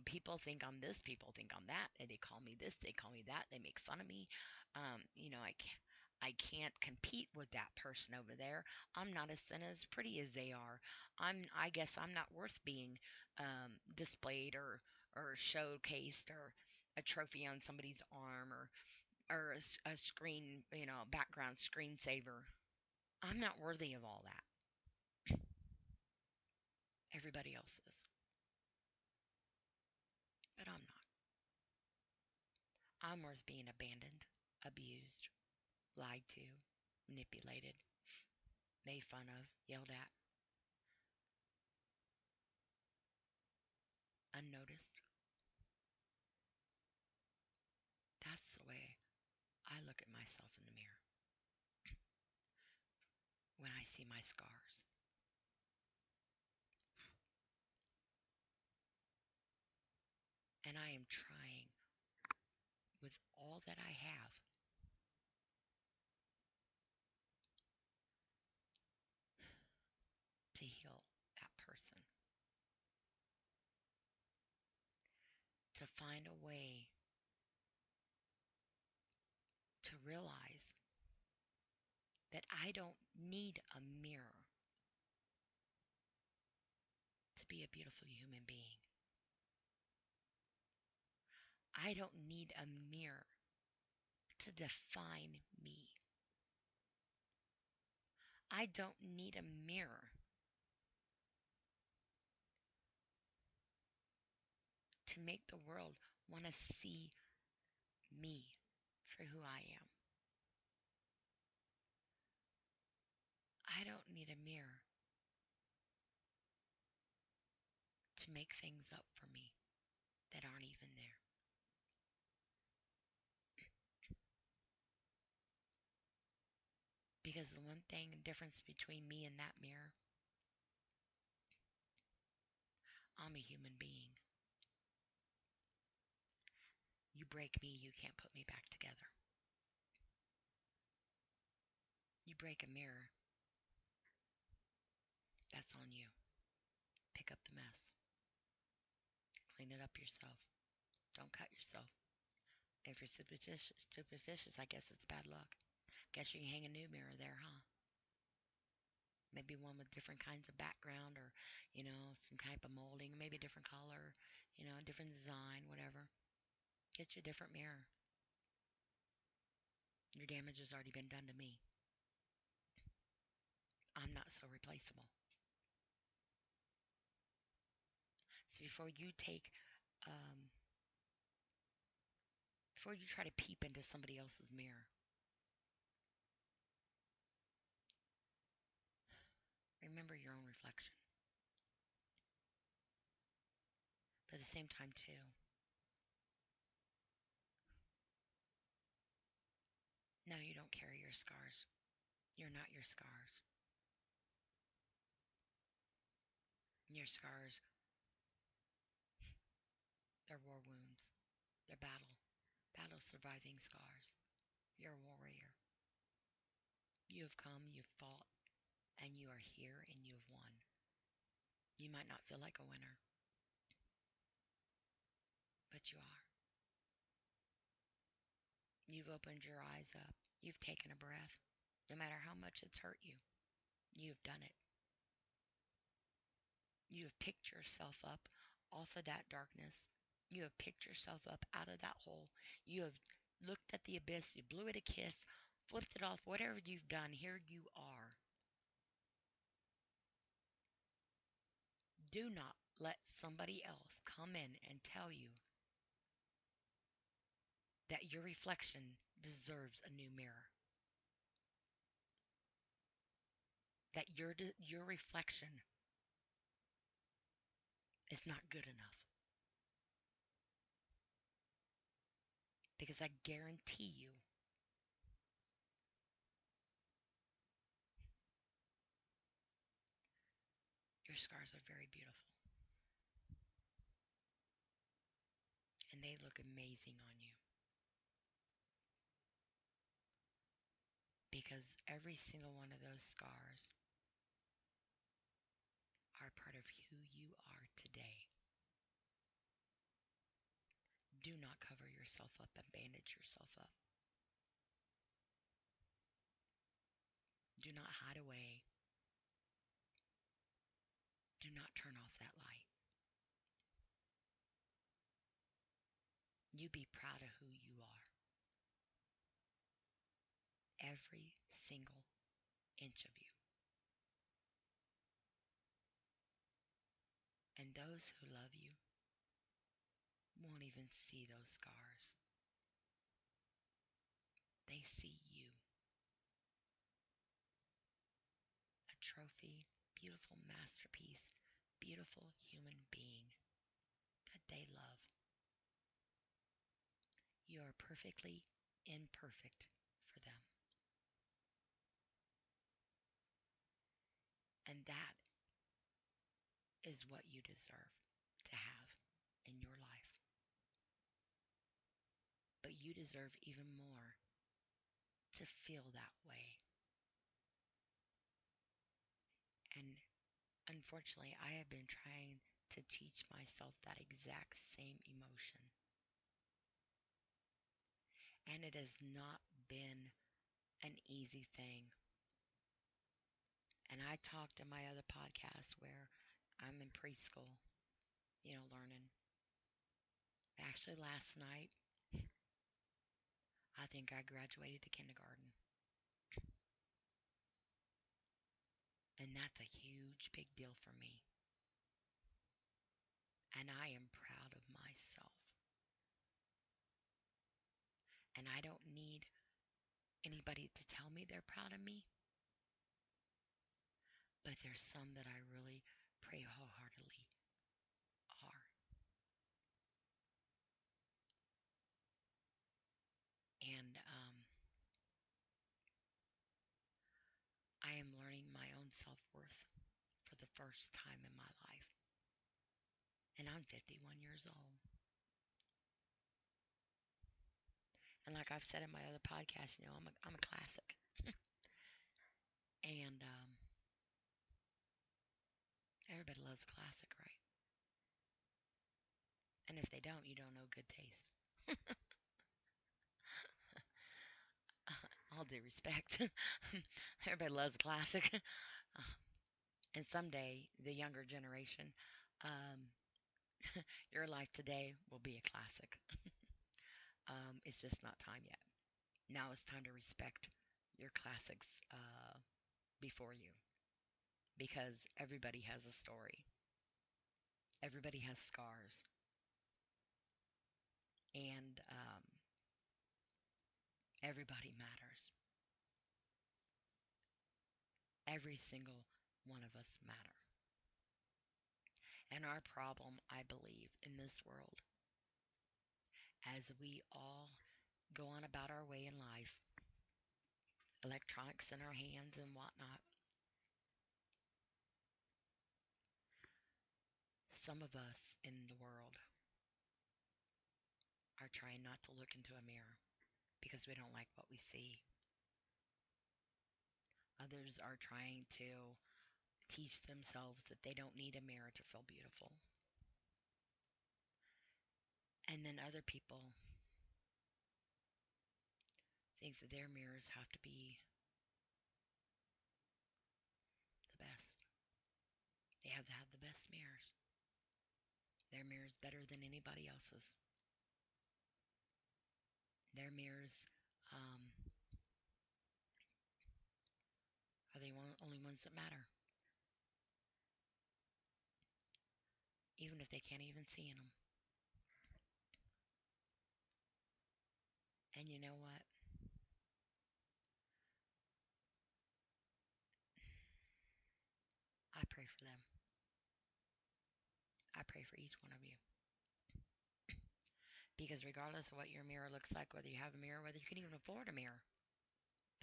People think I'm this. People think I'm that. And they call me this. They call me that. They make fun of me. I can't compete with that person over there. I'm not as pretty as they are. I guess I'm not worth being displayed or showcased or a trophy on somebody's arm or a screen, background screensaver. I'm not worthy of all that. Everybody else is, but I'm not. I'm worth being abandoned, abused, lied to, manipulated, made fun of, yelled at, unnoticed. That's the way I look at myself in the mirror when I see my scars. And I am trying with all that I have to heal that person, to find a way to realize that I don't need a mirror to be a beautiful human being. I don't need a mirror to define me. I don't need a mirror to make the world want to see me for who I am. I don't need a mirror to make things up for me that aren't even there. Because the one thing, the difference between me and that mirror, I'm a human being. You break me, you can't put me back together. You break a mirror, that's on you. Pick up the mess. Clean it up yourself. Don't cut yourself. If you're superstitious, I guess it's bad luck. Guess you can hang a new mirror there, huh? Maybe one with different kinds of background or, some type of molding, maybe a different color, a different design, whatever. Get you a different mirror. Your damage has already been done to me. I'm not so replaceable. So before you try to peep into somebody else's mirror, remember your own reflection. But at the same time, too, no, you don't carry your scars. You're not your scars. Your scars, they're war wounds. They're battle surviving scars. You're a warrior. You have come, you've fought, and you are here and you have won. You might not feel like a winner, but you are. You've opened your eyes up. You've taken a breath. No matter how much it's hurt you, you've done it. You have picked yourself up off of that darkness. You have picked yourself up out of that hole. You have looked at the abyss. You blew it a kiss, flipped it off. Whatever you've done, here you are. Do not let somebody else come in and tell you that your reflection deserves a new mirror. That your reflection is not good enough. Because I guarantee you, your scars are very beautiful. And they look amazing on you. Because every single one of those scars are part of who you are today. Do not cover yourself up and bandage yourself up. Do not hide away. Do not turn off that light. You be proud of who you are. Every single inch of you. And those who love you won't even see those scars. They see you. A trophy, beautiful masterpiece, beautiful human being that they love. You are perfectly imperfect for them. And that is what you deserve to have in your life. But you deserve even more to feel that way. And unfortunately, I have been trying to teach myself that exact same emotion. And it has not been an easy thing. And I talked in my other podcast where I'm in preschool, learning. Actually, last night, I think I graduated to kindergarten. And that's a huge, big deal for me. And I am proud of myself. And I don't need anybody to tell me they're proud of me. But there's some that I really pray wholeheartedly are. And I am learning my own self-worth for the first time in my life. And I'm 51 years old. And like I've said in my other podcast, I'm a classic. And everybody loves classic, right? And if they don't, you don't know good taste. All due respect. Everybody loves classic. And someday, the younger generation, um, your life today will be a classic. It's just not time yet. Now it's time to respect your classics before you. Because everybody has a story. Everybody has scars. And everybody matters. Every single one of us matter. And our problem, I believe, in this world, as we all go on about our way in life, electronics in our hands and whatnot, some of us in the world are trying not to look into a mirror because we don't like what we see. Others are trying to teach themselves that they don't need a mirror to feel beautiful. And then other people think that their mirrors have to be the best. They have to have the best mirrors. Their mirror's better than anybody else's. Their mirrors are the only ones that matter. Even if they can't even see in them. And you know what? I pray for them. I pray for each one of you. Because regardless of what your mirror looks like, whether you have a mirror, whether you can even afford a mirror,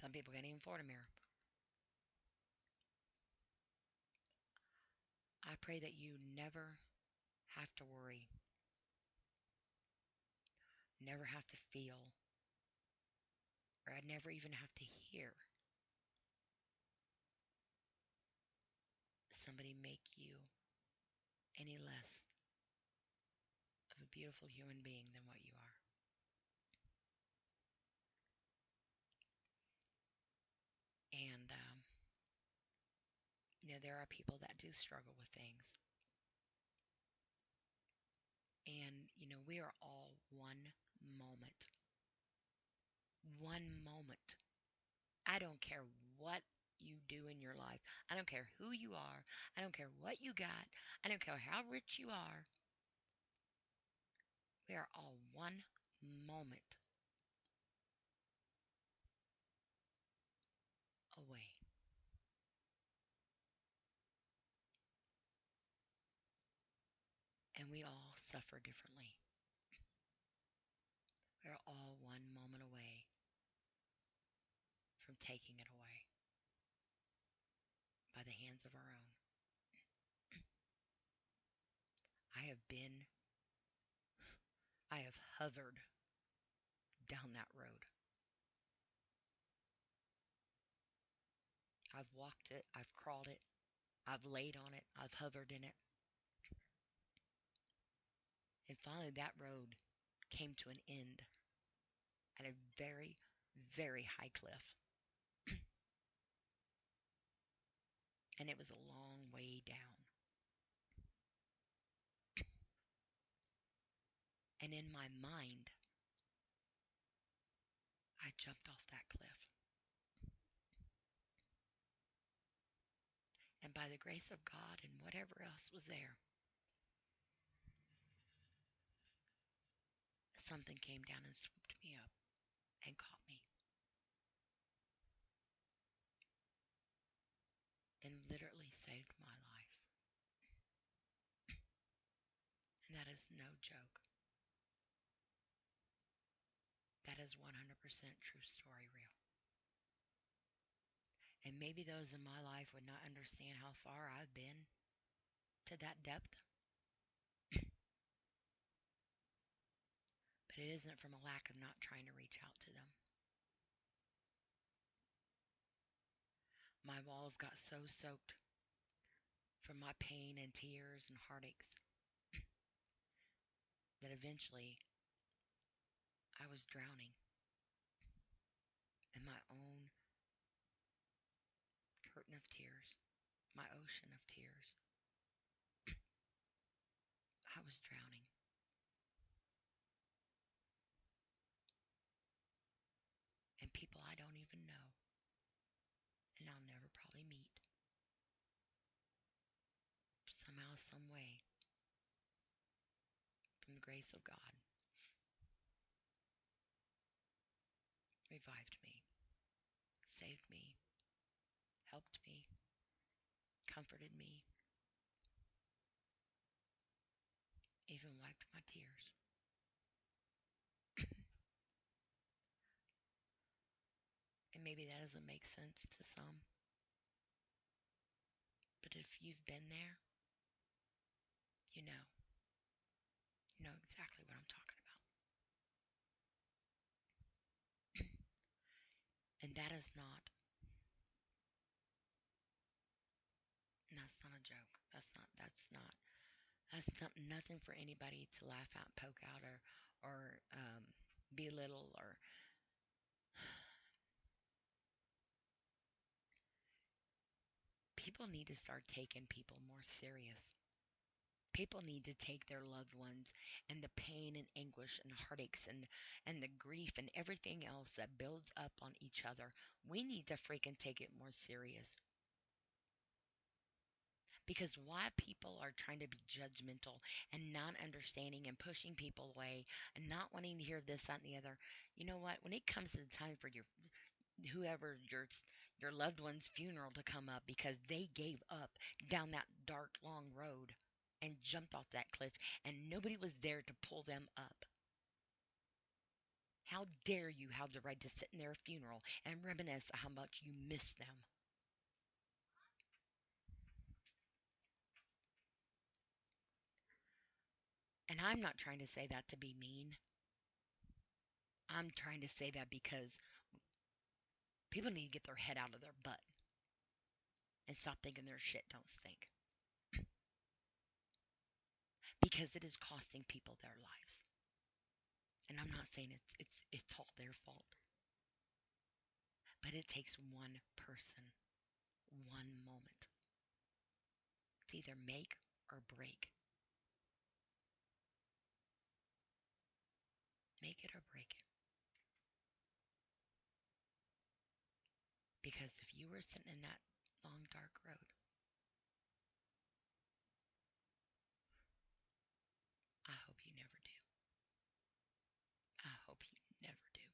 some people can't even afford a mirror. I pray that you never have to worry, never have to feel, or I never even have to hear somebody make you any less of a beautiful human being than what you are. And, there are people that do struggle with things. And, we are all one moment. One moment. I don't care what you do in your life. I don't care who you are. I don't care what you got. I don't care how rich you are. We are all one moment away. And we all suffer differently. We're all one moment away from taking it away by the hands of our own. I have been, I have hovered down that road. I've walked it, I've crawled it, I've laid on it, I've hovered in it. And finally, that road came to an end at a very, very high cliff. And it was a long way down. And in my mind, I jumped off that cliff. And by the grace of God and whatever else was there, something came down and swooped me up and caught me. And literally saved my life. And that is no joke. That is 100% true story real. And maybe those in my life would not understand how far I've been to that depth. But it isn't from a lack of not trying to reach out to them. My walls got so soaked from my pain and tears and heartaches that eventually I was drowning in my own curtain of tears, my ocean of tears. I was drowning. And people I don't even know, and I'll never probably meet, somehow, some way, from the grace of God, revived me, saved me, helped me, comforted me, even wiped my tears. And maybe that doesn't make sense to some, but if you've been there, you know. You know exactly what I'm talking about. And that's not a joke. That's not nothing for anybody to laugh out, poke out, or belittle, or people need to start taking people more serious. People need to take their loved ones and the pain and anguish and heartaches and the grief and everything else that builds up on each other. We need to freaking take it more serious. Because why people are trying to be judgmental and not understanding and pushing people away and not wanting to hear this, that, and the other. You know what? When it comes to the time for your loved one's funeral to come up because they gave up down that dark long road, and jumped off that cliff, and nobody was there to pull them up. How dare you have the right to sit in their funeral and reminisce how much you miss them? And I'm not trying to say that to be mean. I'm trying to say that because people need to get their head out of their butt and stop thinking their shit don't stink. Because it is costing people their lives. And I'm not saying it's all their fault. But it takes one person, one moment to either make or break. Make it or break it. Because if you were sitting in that long, dark road, I hope you never do. I hope you never do.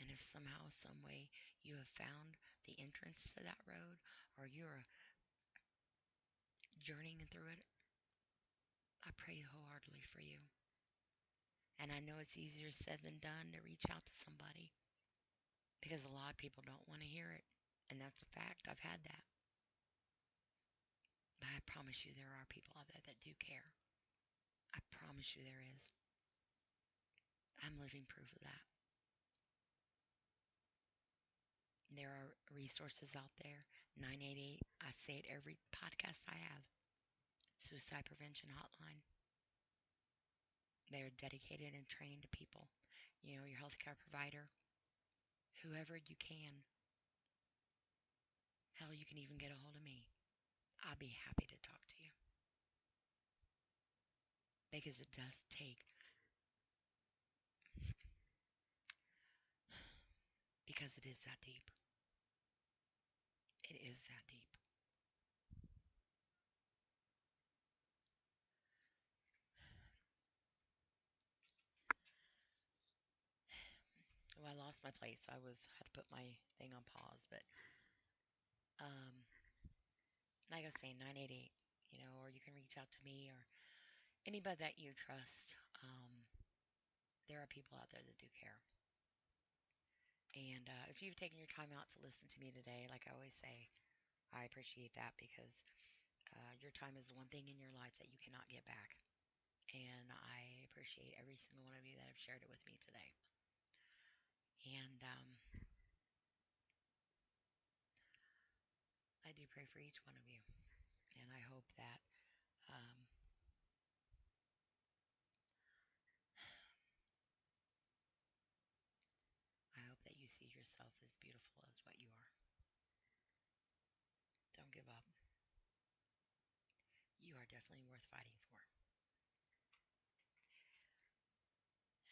And if somehow, some way, you have found the entrance to that road, or you're journeying through it, I pray wholeheartedly for you. And I know it's easier said than done to reach out to somebody because a lot of people don't want to hear it. And that's a fact. I've had that. But I promise you there are people out there that do care. I promise you there is. I'm living proof of that. There are resources out there. 988, I say it every podcast I have. Suicide Prevention Hotline. They are dedicated and trained to people. You know, your healthcare provider, whoever you can. Hell, you can even get a hold of me. I'll be happy to talk to you. Because it does take, because it is that deep. It is that deep. Well, I lost my place. I had to put my thing on pause, but um, like I was saying, 988, or you can reach out to me or anybody that you trust. There are people out there that do care. And if you've taken your time out to listen to me today, like I always say, I appreciate that because your time is the one thing in your life that you cannot get back. And I appreciate every single one of you that have shared it with me today. And I do pray for each one of you. And I hope that um, you see yourself as beautiful as what you are. Don't give up. You are definitely worth fighting for.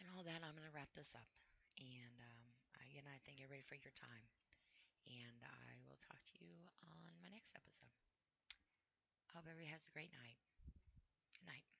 And all that, I'm going to wrap this up. And again, I thank everybody for your time. And I will talk to you on my next episode. I hope everybody has a great night. Good night.